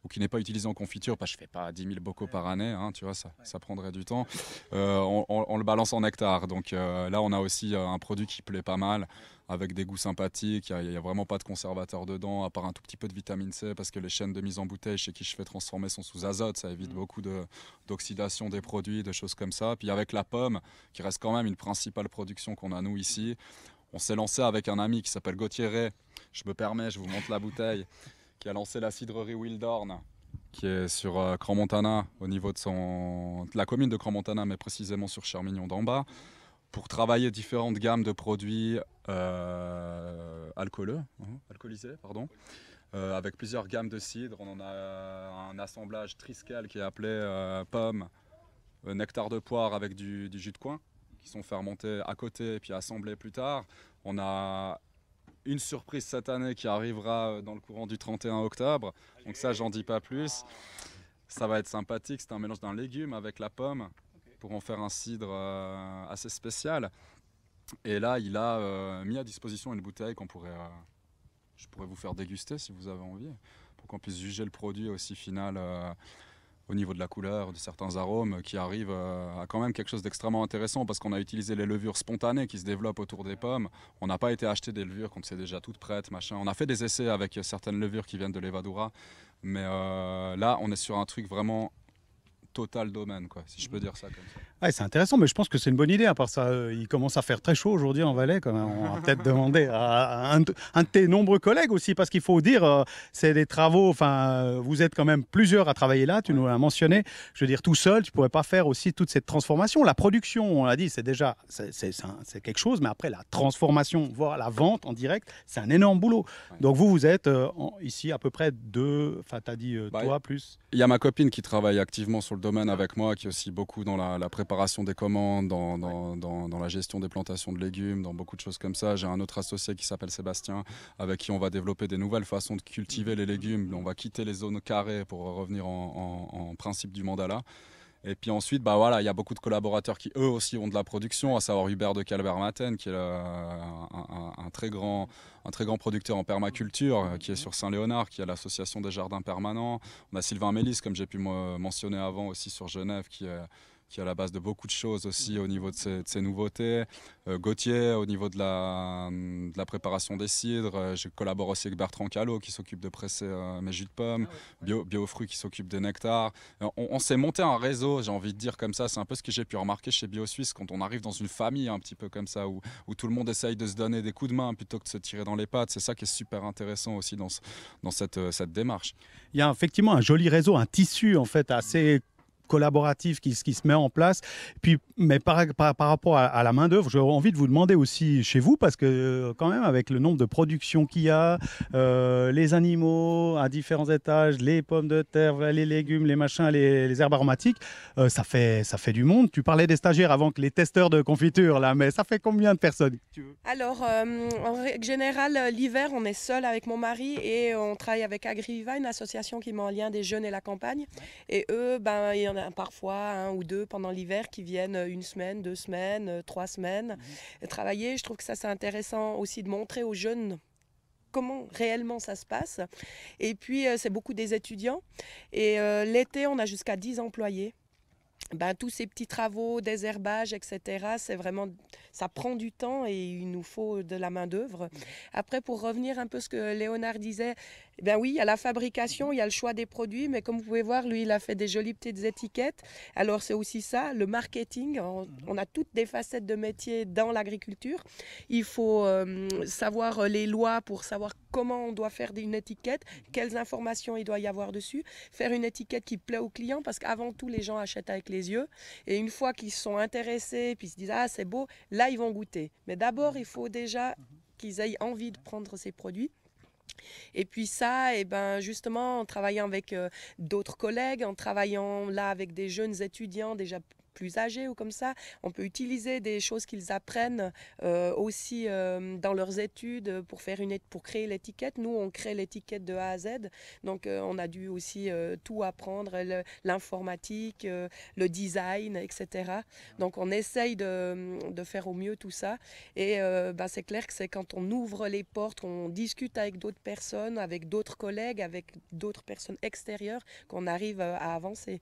ou qui n'est pas utilisée en confiture, parce que je ne fais pas 10 000 bocaux par année, hein, tu vois, ça prendrait du temps. On le balance en nectar. Donc là, on a aussi un produit qui plaît pas mal, avec des goûts sympathiques. Il n'y a vraiment pas de conservateur dedans, à part un tout petit peu de vitamine C, parce que les chaînes de mise en bouteille chez qui je fais transformer sont sous azote. Ça évite beaucoup d'oxydation des produits, de choses comme ça. Puis avec la pomme, qui reste quand même une principale production qu'on a nous ici, on s'est lancé avec un ami qui s'appelle Gauthier Ray. Je me permets, je vous montre la bouteille, qui a lancé la cidrerie Wildorn. qui est sur Crans-Montana, au niveau de la commune de Crans-Montana, mais précisément sur Chermignon-d'en-Bas, pour travailler différentes gammes de produits alcoolisés, pardon. Avec plusieurs gammes de cidre. On en a un assemblage triskel qui est appelé pomme, nectar de poire avec du jus de coin, qui sont fermentés à côté et puis assemblés plus tard. On a une surprise cette année qui arrivera dans le courant du 31 octobre. Donc ça, j'en dis pas plus. Ça va être sympathique. C'est un mélange d'un légume avec la pomme pour en faire un cidre assez spécial. Et là, il a mis à disposition une bouteille je pourrais vous faire déguster si vous avez envie, pour qu'on puisse juger le produit aussi final au niveau de la couleur, de certains arômes qui arrivent à quand même quelque chose d'extrêmement intéressant, parce qu'on a utilisé les levures spontanées qui se développent autour des pommes. On n'a pas été acheter des levures quand c'est déjà toutes prêtes, machin. On a fait des essais avec certaines levures qui viennent de Levadura, mais là, on est sur un truc vraiment total domaine, quoi, si je peux dire ça comme ça. Ouais, c'est intéressant, mais je pense que c'est une bonne idée. À part ça, il commence à faire très chaud aujourd'hui en Valais. Quand même. On va peut-être demander à un de tes nombreux collègues aussi, parce qu'il faut dire, c'est des travaux. Enfin, vous êtes quand même plusieurs à travailler là. Tu nous l'as mentionné. Je veux dire, tout seul, tu pourrais pas faire aussi toute cette transformation. La production, on l'a dit, c'est déjà c'est quelque chose, mais après la transformation, voire la vente en direct, c'est un énorme boulot. Ouais. Donc vous êtes ici à peu près deux. Enfin, tu as dit toi plus. Il y a ma copine qui travaille activement sur le domaine avec moi, qui est aussi beaucoup dans la préparation des commandes, dans la gestion des plantations de légumes, dans beaucoup de choses comme ça. J'ai un autre associé qui s'appelle Sébastien, avec qui on va développer des nouvelles façons de cultiver les légumes. On va quitter les zones carrées pour revenir en principe du mandala. Et puis ensuite, bah voilà, il y a beaucoup de collaborateurs qui eux aussi ont de la production, à savoir Hubert de Calbert-Maten, qui est un très grand producteur en permaculture, qui est sur Saint-Léonard, qui est l'association des jardins permanents. On a Sylvain Mélis, comme j'ai pu mentionner avant, aussi sur Genève, qui est à la base de beaucoup de choses aussi au niveau de ces nouveautés. Gauthier au niveau de la préparation des cidres. Je collabore aussi avec Bertrand Callot qui s'occupe de presser mes jus de pommes. Biofruits qui s'occupe des nectars. On s'est monté un réseau, j'ai envie de dire comme ça. C'est un peu ce que j'ai pu remarquer chez BioSuisse quand on arrive dans une famille un petit peu comme ça, où tout le monde essaye de se donner des coups de main plutôt que de se tirer dans les pattes. C'est ça qui est super intéressant aussi dans cette démarche. Il y a effectivement un joli réseau, un tissu en fait assez collaboratif qui se met en place. Puis, mais par rapport à la main-d'œuvre, j'ai envie de vous demander aussi chez vous, parce que quand même, avec le nombre de productions qu'il y a, les animaux à différents étages, les pommes de terre, les légumes, les machins, les herbes aromatiques, ça fait du monde. Tu parlais des stagiaires avant que les testeurs de confiture, là, mais ça fait combien de personnes? Alors, en règle générale, l'hiver, on est seul avec mon mari et on travaille avec Agriviva, une association qui met en lien des jeunes et la campagne. Et eux, ben, il y en a parfois un ou deux pendant l'hiver qui viennent 1 semaine, 2 semaines, 3 semaines travailler. Je trouve que ça c'est intéressant aussi de montrer aux jeunes comment réellement ça se passe. Et puis c'est beaucoup des étudiants. Et l'été, on a jusqu'à 10 employés. Ben, tous ces petits travaux, désherbage, etc., c'est vraiment, ça prend du temps et il nous faut de la main-d'œuvre. Après, pour revenir un peu à ce que Léonard disait, eh bien oui, il y a la fabrication, il y a le choix des produits, mais comme vous pouvez voir, lui, il a fait des jolies petites étiquettes. Alors, c'est aussi ça, le marketing. On a toutes des facettes de métier dans l'agriculture. Il faut savoir les lois pour savoir comment on doit faire une étiquette, quelles informations il doit y avoir dessus, faire une étiquette qui plaît aux clients, parce qu'avant tout, les gens achètent avec les yeux. Et une fois qu'ils sont intéressés, puis ils se disent « Ah, c'est beau », là, ils vont goûter. Mais d'abord, il faut déjà qu'ils aient envie de prendre ces produits. Et puis ça, et ben justement, en travaillant avec d'autres collègues, en travaillant là avec des jeunes étudiants déjà plus âgés ou comme ça, on peut utiliser des choses qu'ils apprennent aussi dans leurs études pour créer l'étiquette. Nous, on crée l'étiquette de A à Z, donc on a dû aussi tout apprendre, l'informatique, le design, etc. Donc on essaye de faire au mieux tout ça, et ben, c'est clair que c'est quand on ouvre les portes, on discute avec d'autres personnes, avec d'autres collègues, avec d'autres personnes extérieures, qu'on arrive à avancer.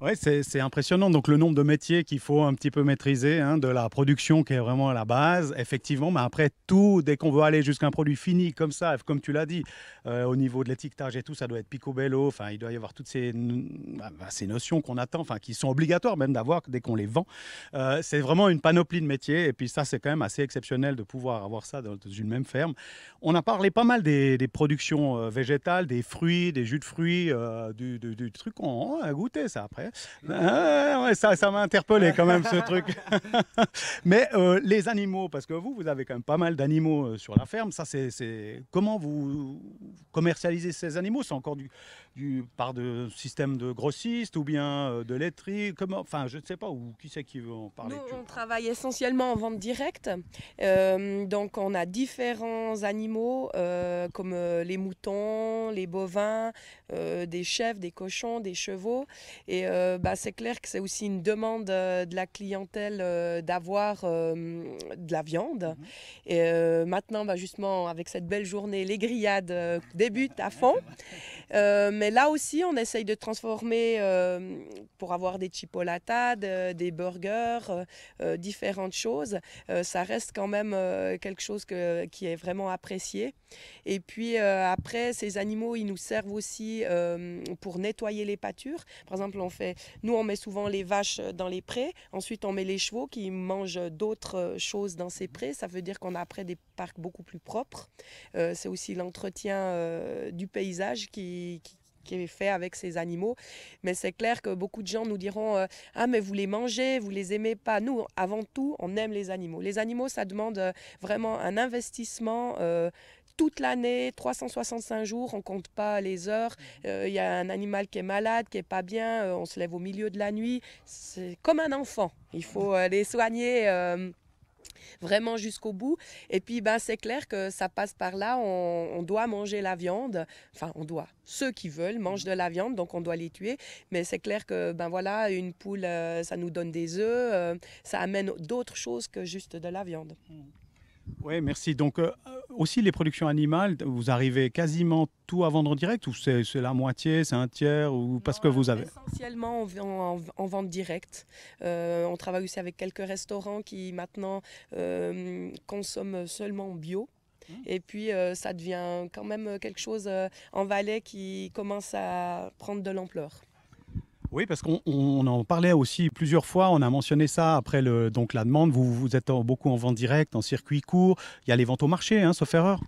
Oui, c'est impressionnant. Donc, le nombre de métiers qu'il faut un petit peu maîtriser, hein, de la production qui est vraiment à la base, effectivement. Mais après, tout, dès qu'on veut aller jusqu'à un produit fini comme ça, comme tu l'as dit, au niveau de l'étiquetage et tout, ça doit être picobello. Enfin, il doit y avoir toutes ces notions qu'on attend, enfin, qui sont obligatoires même d'avoir dès qu'on les vend. C'est vraiment une panoplie de métiers. Et puis, ça, c'est quand même assez exceptionnel de pouvoir avoir ça dans une même ferme. On a parlé pas mal des productions végétales, des fruits, des jus de fruits, du truc qu'on a goûté, ça, après. Ouais, ça m'a interpellé quand même ce truc. Mais les animaux, parce que vous avez quand même pas mal d'animaux sur la ferme. Ça, comment vous commercialisez ces animaux? C'est encore par de système de grossiste ou bien de laiterie? Enfin, je ne sais pas. Ou qui c'est qui veut en parler? Nous, on travaille essentiellement en vente directe. Donc, on a différents animaux comme les moutons, les bovins, des chèvres, des cochons, des chevaux. Et c'est clair que c'est aussi une demande de la clientèle d'avoir de la viande. Et maintenant, justement, avec cette belle journée, les grillades débutent à fond. Mais là aussi, on essaye de transformer pour avoir des chipolatas, des burgers, différentes choses. Ça reste quand même quelque chose qui est vraiment apprécié. Et puis après, ces animaux, ils nous servent aussi pour nettoyer les pâtures. Par exemple, nous, on met souvent les vaches dans les prés. Ensuite, on met les chevaux qui mangent d'autres choses dans ces prés. Ça veut dire qu'on a après des parcs beaucoup plus propres. C'est aussi l'entretien du paysage qui est fait avec ces animaux. Mais c'est clair que beaucoup de gens nous diront « Ah, mais vous les mangez, vous les aimez pas ». Nous, avant tout, on aime les animaux. Les animaux, ça demande vraiment un investissement toute l'année, 365 jours, on ne compte pas les heures. Il y a un animal qui est malade, qui n'est pas bien, on se lève au milieu de la nuit. C'est comme un enfant. Il faut les soigner vraiment jusqu'au bout. Et puis, c'est clair que ça passe par là. On doit manger la viande. Enfin, on doit. Ceux qui veulent mangent de la viande, donc on doit les tuer. Mais c'est clair que, voilà, une poule, ça nous donne des œufs. Ça amène d'autres choses que juste de la viande. Oui, merci. Donc, aussi les productions animales, vous arrivez quasiment tout à vendre en direct ou c'est la moitié, c'est un tiers ou parce que vous avez... Essentiellement en vente directe. On travaille aussi avec quelques restaurants qui maintenant consomment seulement bio. Et puis, ça devient quand même quelque chose en Valais qui commence à prendre de l'ampleur. Oui, parce qu'on en parlait aussi plusieurs fois, on a mentionné ça après donc la demande, vous êtes beaucoup en vente directe, en circuit court, il y a les ventes au marché, hein, sauf erreur.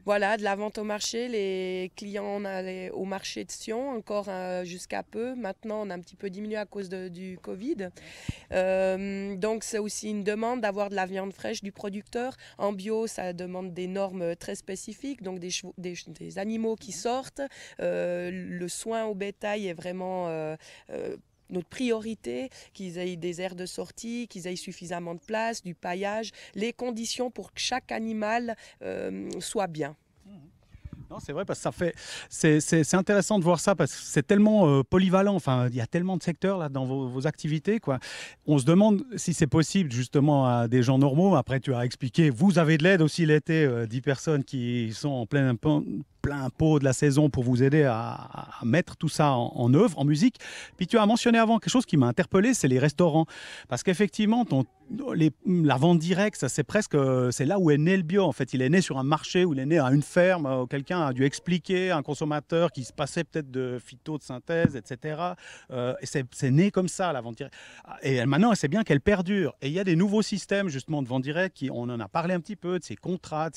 Voilà, de la vente au marché, les clients, on allait au marché de Sion encore jusqu'à peu. Maintenant, on a un petit peu diminué à cause du Covid. Donc, c'est aussi une demande d'avoir de la viande fraîche du producteur. En bio, ça demande des normes très spécifiques, donc des animaux qui sortent. Le soin au bétail est vraiment... notre priorité, qu'ils aient des aires de sortie, qu'ils aient suffisamment de place, du paillage, les conditions pour que chaque animal soit bien. Non, c'est vrai, parce que c'est intéressant de voir ça parce que c'est tellement polyvalent. Enfin, il y a tellement de secteurs là dans vos activités, quoi. On se demande si c'est possible justement à des gens normaux. Après, tu as expliqué, vous avez de l'aide aussi l'été, 10 personnes qui sont en plein pot de la saison pour vous aider à mettre tout ça en œuvre, en musique. Puis tu as mentionné avant quelque chose qui m'a interpellé, c'est les restaurants. Parce qu'effectivement, la vente directe, c'est là où est né le bio. En fait, il est né sur un marché, où il est né à une ferme, où quelqu'un a dû expliquer à un consommateur qui se passait peut-être de phyto, de synthèse, etc. Et c'est né comme ça, la vente directe. Et maintenant, c'est bien qu'elle perdure. Et il y a des nouveaux systèmes, justement, de vente directe. On en a parlé un petit peu, de ces contrats,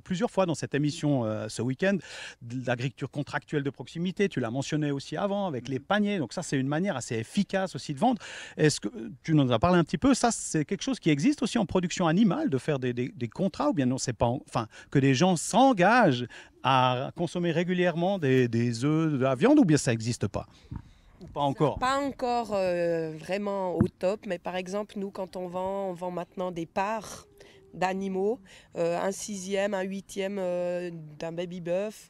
plusieurs fois dans cette émission ce week-end, de l'agriculture contractuelle de proximité. Tu l'as mentionné aussi avant, avec les paniers. Donc ça, c'est une manière assez efficace aussi de vendre. Est-ce que tu nous en as parlé un petit peu? Ça, c'est quelque chose qui existe aussi en production animale, de faire des contrats, ou bien non, c'est pas, enfin, que des gens s'engagent à consommer régulièrement des œufs, de la viande, ou bien ça n'existe pas? Ou pas encore? Pas encore vraiment au top, mais par exemple, nous, quand on vend maintenant des parts d'animaux, un 6e, un 8e d'un baby-bœuf.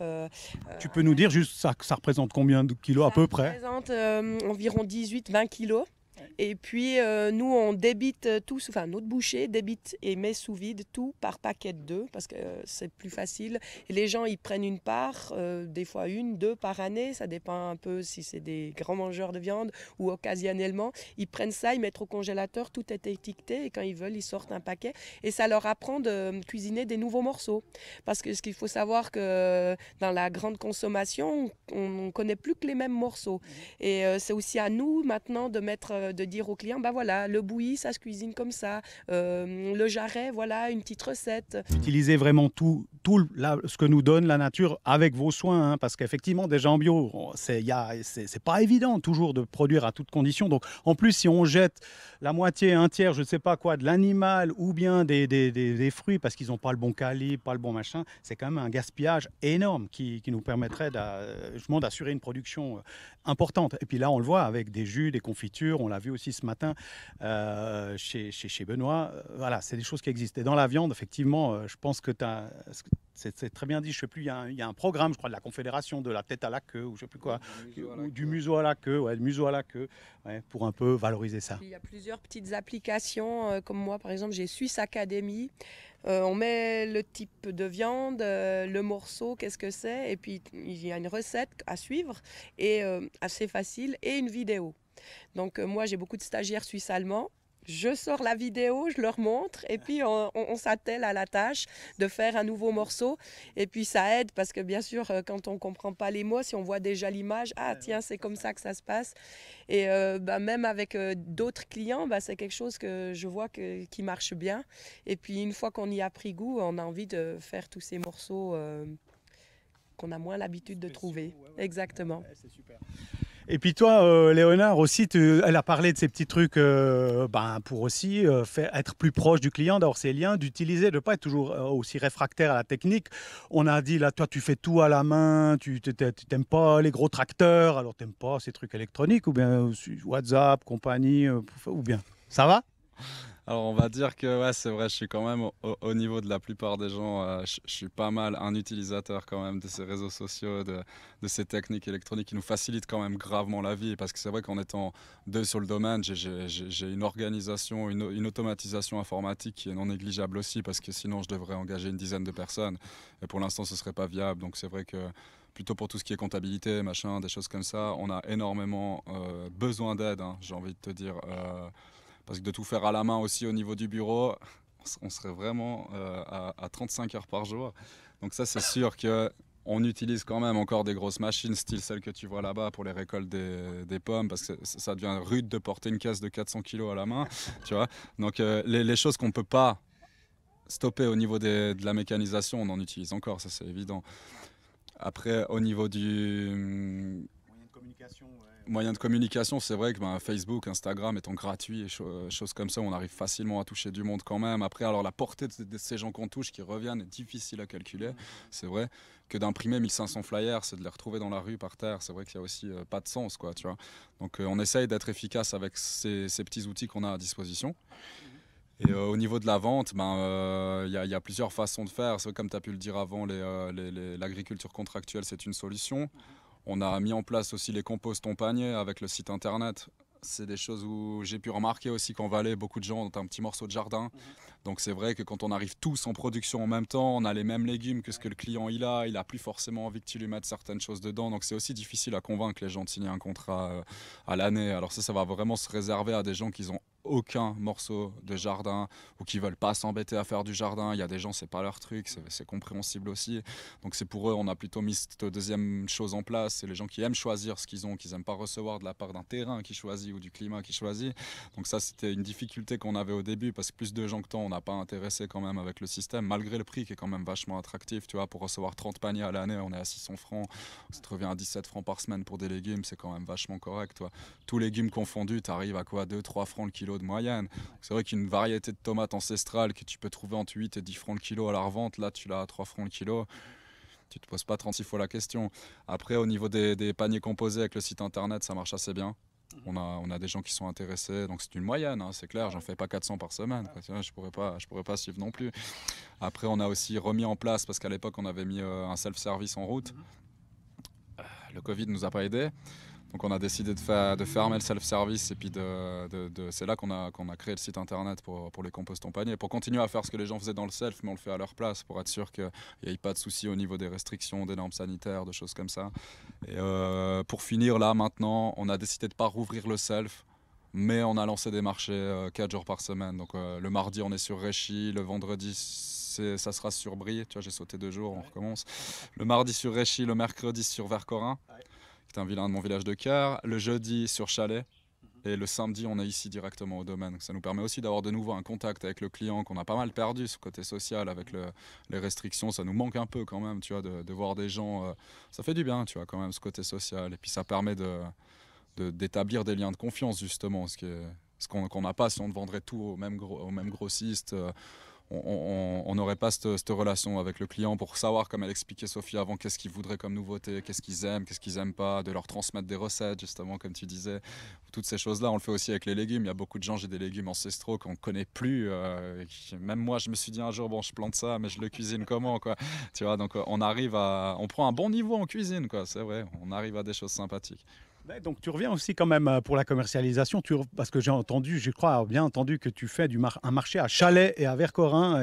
Tu peux nous dire juste ça représente combien de kilos à peu près? Ça représente environ 18-20 kilos. Et puis, nous, on débite tout, enfin, notre boucher débite et met sous vide tout par paquet de 2 parce que c'est plus facile. Et les gens, ils prennent une part, des fois 1, 2 par année. Ça dépend un peu si c'est des grands mangeurs de viande ou occasionnellement. Ils prennent ça, ils mettent au congélateur, tout est étiqueté et quand ils veulent, ils sortent un paquet. Et ça leur apprend de cuisiner des nouveaux morceaux. Parce que ce qu'il faut savoir que dans la grande consommation, on ne connaît plus que les mêmes morceaux. Et c'est aussi à nous maintenant de dire aux clients, bah voilà, le bouilli, ça se cuisine comme ça. Le jarret, voilà, une petite recette. Utilisez vraiment tout ce que nous donne la nature avec vos soins, hein, parce qu'effectivement, déjà en bio, c'est pas évident toujours de produire à toutes conditions. Donc, en plus, si on jette la moitié, un tiers, je ne sais pas quoi, de l'animal ou bien des fruits parce qu'ils n'ont pas le bon calibre, pas le bon machin, c'est quand même un gaspillage énorme qui nous permettrait justement d'assurer une production importante. Et puis là, on le voit avec des jus, des confitures, on l'a vu aussi ce matin chez Benoît. Voilà, c'est des choses qui existent. Et dans la viande, effectivement, je pense que c'est très bien dit, je ne sais plus, il y a un programme, je crois, de la Confédération de la tête à la queue, ou je ne sais plus quoi, ou du museau à la queue, ouais, du museau à la queue, ouais, pour un peu valoriser ça. Il y a plusieurs petites applications, comme moi, par exemple, j'ai Suisse Academy. On met le type de viande, le morceau, qu'est-ce que c'est, et puis il y a une recette à suivre, et assez facile, et une vidéo. Donc moi, j'ai beaucoup de stagiaires suisses-allemands. Je sors la vidéo, je leur montre et puis on s'attelle à la tâche de faire un nouveau morceau. Et puis ça aide parce que bien sûr, quand on ne comprend pas les mots, si on voit déjà l'image, ah tiens, c'est comme ça que ça se passe. Et même avec d'autres clients, c'est quelque chose que je vois qui marche bien. Et puis une fois qu'on y a pris goût, on a envie de faire tous ces morceaux qu'on a moins l'habitude de trouver. Exactement. Ouais, c'est super. Et puis toi, Léonard, aussi, elle a parlé de ces petits trucs pour aussi être plus proche du client, d'avoir ces liens, d'utiliser, de ne pas être toujours aussi réfractaire à la technique. On a dit, là, toi, tu fais tout à la main, tu n'aimes pas les gros tracteurs, alors tu n'aimes pas ces trucs électroniques, ou bien WhatsApp, compagnie, ou bien. Ça va ? Alors on va dire que ouais, c'est vrai, je suis quand même au niveau de la plupart des gens, je suis pas mal un utilisateur quand même de ces réseaux sociaux, de ces techniques électroniques qui nous facilitent quand même gravement la vie. Parce que c'est vrai qu'en étant 2 sur le domaine, j'ai une organisation, une automatisation informatique qui est non négligeable aussi, parce que sinon je devrais engager une dizaine de personnes. Et pour l'instant ce serait pas viable. Donc c'est vrai que plutôt pour tout ce qui est comptabilité, machin, des choses comme ça, on a énormément besoin d'aide, hein, j'ai envie de te dire. Parce que de tout faire à la main aussi au niveau du bureau, on serait vraiment à 35 heures par jour. Donc ça, c'est sûr qu'on utilise quand même encore des grosses machines, style celles que tu vois là-bas pour les récoltes des pommes, parce que ça devient rude de porter une caisse de 400 kg à la main, tu vois. Donc les choses qu'on ne peut pas stopper au niveau de la mécanisation, on en utilise encore, ça c'est évident. Après, au niveau du moyen de communication, c'est vrai que Facebook, Instagram étant gratuit et choses comme ça, on arrive facilement à toucher du monde quand même. Après, alors la portée de ces gens qu'on touche qui reviennent est difficile à calculer. C'est vrai que d'imprimer 1500 flyers, c'est de les retrouver dans la rue par terre. C'est vrai qu'il y a aussi pas de sens, quoi, tu vois. Donc on essaye d'être efficace avec ces petits outils qu'on a à disposition. Et au niveau de la vente, y a plusieurs façons de faire. C'est comme tu as pu le dire avant, l'agriculture contractuelle, c'est une solution. On a mis en place aussi les composts ton panier avec le site internet. C'est des choses où j'ai pu remarquer aussi qu'en Valais, beaucoup de gens ont un petit morceau de jardin. Donc c'est vrai que quand on arrive tous en production en même temps, on a les mêmes légumes que ce que le client il a plus forcément envie que tu lui mettes certaines choses dedans. Donc c'est aussi difficile à convaincre les gens de signer un contrat à l'année. Alors ça va vraiment se réserver à des gens qui ont aucun morceau de jardin ou qui veulent pas s'embêter à faire du jardin. Il y a des gens, c'est pas leur truc, c'est compréhensible aussi. Donc c'est pour eux, on a plutôt mis cette deuxième chose en place. C'est les gens qui aiment choisir ce qu'ils ont, qu'ils aiment pas recevoir de la part d'un terrain qui choisit ou du climat qui choisit. Donc ça, c'était une difficulté qu'on avait au début parce que plus de gens que tant, on n'a pas intéressé quand même avec le système, malgré le prix qui est quand même vachement attractif. Tu vois, pour recevoir 30 paniers à l'année, on est à 600 francs. Ça te revient à 17 francs par semaine pour des légumes, c'est quand même vachement correct. Toi. Tous légumes confondus, tu arrives à quoi, 2-3 francs le kilo de moyenne. C'est vrai qu'une variété de tomates ancestrales que tu peux trouver entre 8 et 10 francs le kilo à la revente, là tu l'as à 3 francs le kilo. Tu te poses pas 36 fois la question. Après, au niveau des paniers composés avec le site internet, ça marche assez bien. On a des gens qui sont intéressés, donc c'est une moyenne, hein, c'est clair, j'en fais pas 400 par semaine, quoi. Je pourrais pas suivre non plus. Après, on a aussi remis en place, parce qu'à l'époque on avait mis un self-service en route. Le Covid nous a pas aidés. Donc on a décidé de fermer le self-service et puis c'est là qu'on a créé le site internet pour les composts en panier, pour continuer à faire ce que les gens faisaient dans le self, mais on le fait à leur place, pour être sûr qu'il n'y ait pas de soucis au niveau des restrictions, des normes sanitaires, de choses comme ça. Et pour finir là maintenant, on a décidé de ne pas rouvrir le self, mais on a lancé des marchés 4 jours par semaine. Donc le mardi on est sur Réchy, le vendredi ça sera sur Brie, tu vois j'ai sauté 2 jours, on recommence. Le mardi sur Réchy, le mercredi sur Vercorin, qui est un de mon village de cœur, le jeudi sur Chalais, et le samedi on est ici directement au domaine. Donc, ça nous permet aussi d'avoir de nouveau un contact avec le client qu'on a pas mal perdu, ce côté social avec les restrictions, ça nous manque un peu quand même, tu vois, de voir des gens, ça fait du bien, tu vois, quand même ce côté social, et puis ça permet d'établir des liens de confiance justement, ce qu'on n'a pas si on vendrait tout au même grossiste. On n'aurait pas cette relation avec le client pour savoir, comme elle expliquait Sophie avant, qu'est-ce qu'ils voudraient comme nouveauté, qu'est-ce qu'ils aiment pas, de leur transmettre des recettes justement comme tu disais. Toutes ces choses-là, on le fait aussi avec les légumes. Il y a beaucoup de gens, j'ai des légumes ancestraux qu'on ne connaît plus. Même moi, je me suis dit un jour, bon, je plante ça, mais je le cuisine comment, quoi. Tu vois, donc on prend un bon niveau en cuisine, quoi. C'est vrai, on arrive à des choses sympathiques. Donc tu reviens aussi quand même pour la commercialisation, parce que j'ai entendu, je crois bien entendu que tu fais un marché à Chalais et à Vercorin.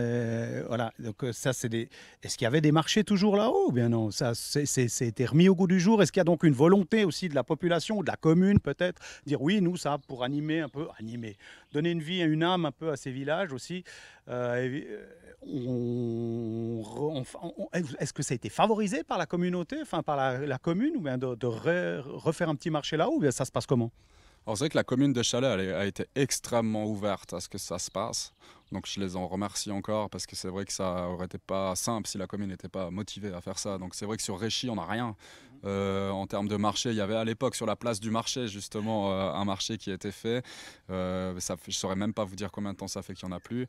Voilà, donc ça c'est des. Est-ce qu'il y avait des marchés toujours là-haut ou bien non? Ça c'est remis au goût du jour. Est-ce qu'il y a donc une volonté aussi de la population, de la commune peut-être, dire oui, nous ça pour animer, donner une vie et une âme un peu à ces villages aussi. Est-ce que ça a été favorisé par la communauté, enfin par la commune, ou bien de refaire un petit marché là-haut, ou bien ça se passe comment? Alors c'est vrai que la commune de Chalais a été extrêmement ouverte à ce que ça se passe. Donc je les en remercie encore parce que c'est vrai que ça aurait été pas simple si la commune n'était pas motivée à faire ça. Donc c'est vrai que sur Réchy, on n'a rien. En termes de marché, il y avait à l'époque sur la place du marché justement un marché qui a été fait. Je ne saurais même pas vous dire combien de temps ça fait qu'il n'y en a plus.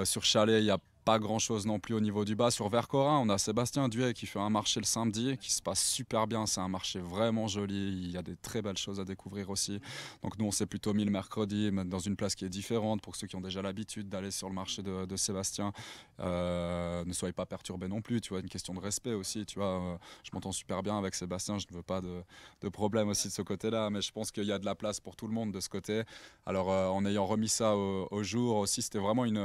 Sur Chalais, il y a pas grand chose non plus au niveau du bas. Sur Vercorin, on a Sébastien Duet qui fait un marché le samedi qui se passe super bien. C'est un marché vraiment joli. Il y a des très belles choses à découvrir aussi. Donc nous, on s'est plutôt mis le mercredi, mais dans une place qui est différente pour ceux qui ont déjà l'habitude d'aller sur le marché de Sébastien. Ne soyez pas perturbés non plus. Tu vois, une question de respect aussi. Tu vois, je m'entends super bien avec Sébastien. Je ne veux pas de problème aussi de ce côté-là, mais je pense qu'il y a de la place pour tout le monde de ce côté. Alors, en ayant remis ça au jour aussi, c'était vraiment une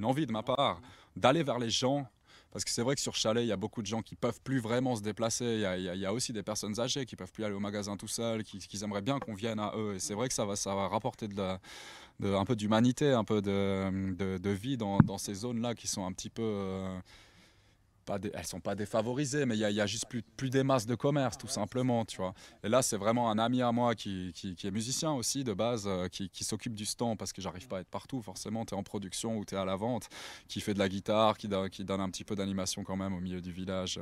envie de ma part d'aller vers les gens. Parce que c'est vrai que sur Chalais, il y a beaucoup de gens qui ne peuvent plus vraiment se déplacer. Il y a aussi des personnes âgées qui ne peuvent plus aller au magasin tout seuls, qui aimeraient bien qu'on vienne à eux. Et c'est vrai que ça va rapporter un peu d'humanité, un peu de vie dans ces zones-là qui sont un petit peu... elles sont pas défavorisées, mais il y a juste plus des masses de commerce, tout simplement, tu vois. Et là, c'est vraiment un ami à moi qui est musicien aussi, de base, qui s'occupe du stand, parce que j'arrive pas à être partout, forcément. Tu es en production ou tu es à la vente, qui fait de la guitare, qui donne un petit peu d'animation quand même au milieu du village.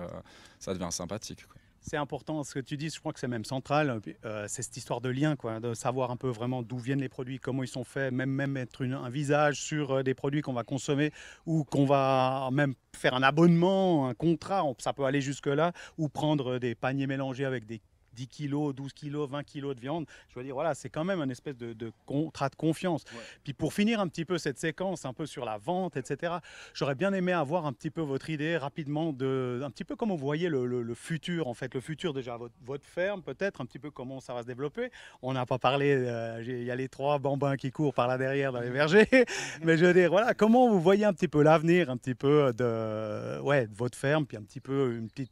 Ça devient sympathique, quoi. C'est important ce que tu dis, je crois que c'est même central, c'est cette histoire de lien, quoi, de savoir un peu vraiment d'où viennent les produits, comment ils sont faits, même mettre un visage sur des produits qu'on va consommer ou qu'on va même faire un abonnement, un contrat, ça peut aller jusque-là, ou prendre des paniers mélangés avec des 10 kilos, 12 kilos, 20 kilos de viande. Je veux dire, voilà, c'est quand même une espèce de contrat de confiance. Ouais. Puis pour finir un petit peu cette séquence, un peu sur la vente, etc., j'aurais bien aimé avoir un petit peu votre idée rapidement un petit peu comment vous voyez le futur, en fait. Le futur, déjà, votre ferme, peut-être, un petit peu comment ça va se développer. On n'a pas parlé, il y a les 3 bambins qui courent par là derrière dans les vergers. Mais je veux dire, voilà, comment vous voyez un petit peu l'avenir, un petit peu de votre ferme, puis un petit peu une petite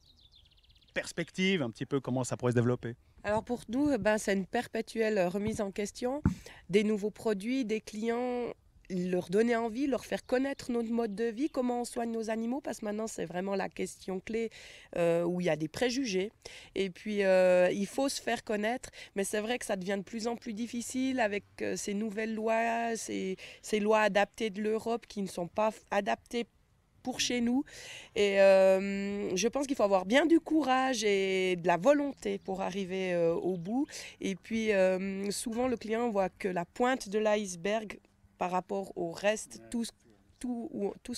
perspective, un petit peu comment ça pourrait se développer? Alors pour nous, c'est une perpétuelle remise en question des nouveaux produits, des clients, leur donner envie, leur faire connaître notre mode de vie, comment on soigne nos animaux, parce que maintenant c'est vraiment la question clé où il y a des préjugés. Et puis il faut se faire connaître, mais c'est vrai que ça devient de plus en plus difficile avec ces nouvelles lois, ces lois adaptées de l'Europe qui ne sont pas adaptées pour chez nous. Et je pense qu'il faut avoir bien du courage et de la volonté pour arriver au bout. Et puis souvent le client voit que la pointe de l'iceberg par rapport au reste, tout ce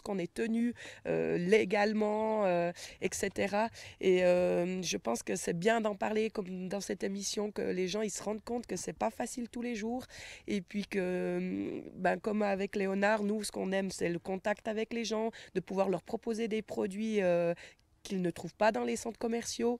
qu'on est tenu légalement, etc. Et je pense que c'est bien d'en parler comme dans cette émission, que les gens ils se rendent compte que c'est pas facile tous les jours. Et puis que, comme avec Léonard, nous, ce qu'on aime, c'est le contact avec les gens, de pouvoir leur proposer des produits qu'ils ne trouvent pas dans les centres commerciaux.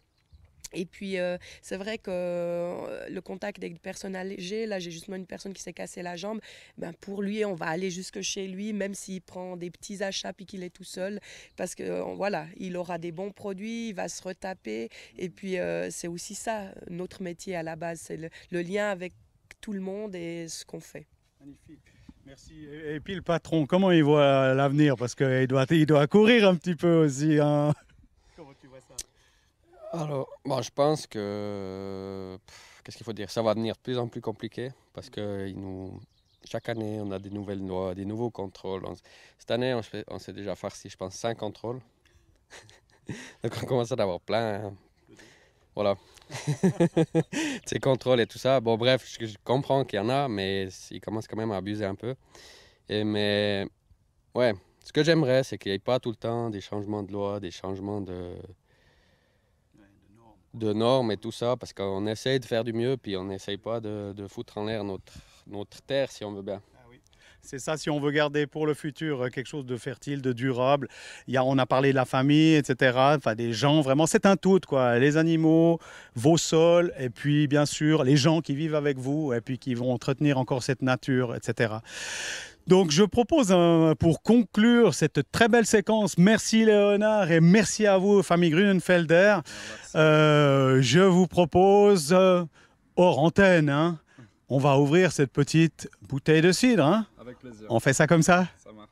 Et puis, c'est vrai que le contact avec des personnes âgées, là, j'ai justement une personne qui s'est cassé la jambe. Ben, pour lui, on va aller jusque chez lui, même s'il prend des petits achats puis qu'il est tout seul, parce que voilà, il aura des bons produits, il va se retaper. Et puis, c'est aussi ça, notre métier à la base, c'est le lien avec tout le monde et ce qu'on fait. Magnifique. Merci. Et puis le patron, comment il voit l'avenir? Parce qu'il doit courir un petit peu aussi, hein. Comment tu vois ça? Alors, bon, je pense que, qu'est-ce qu'il faut dire, ça va devenir de plus en plus compliqué parce que chaque année, on a des nouvelles lois, des nouveaux contrôles. Cette année, on s'est déjà farci, je pense, 5 contrôles. Donc, on commence à en avoir plein, hein. Voilà. Ces contrôles et tout ça. Bon, bref, je comprends qu'il y en a, mais ils commencent quand même à abuser un peu. Mais, ouais, ce que j'aimerais, c'est qu'il n'y ait pas tout le temps des changements de loi, des changements de normes et tout ça, parce qu'on essaye de faire du mieux, puis on n'essaye pas de foutre en l'air notre terre, si on veut bien. C'est ça, si on veut garder pour le futur quelque chose de fertile, de durable. On a parlé de la famille, etc. Enfin, des gens, vraiment, c'est un tout, quoi. Les animaux, vos sols, et puis bien sûr, les gens qui vivent avec vous, et puis qui vont entretenir encore cette nature, etc. Donc, je propose, pour conclure cette très belle séquence, merci Léonard et merci à vous, famille Grunenfelder. Je vous propose, hors antenne, hein, on va ouvrir cette petite bouteille de cidre. Hein. Avec plaisir. On fait ça comme ça? Ça marche.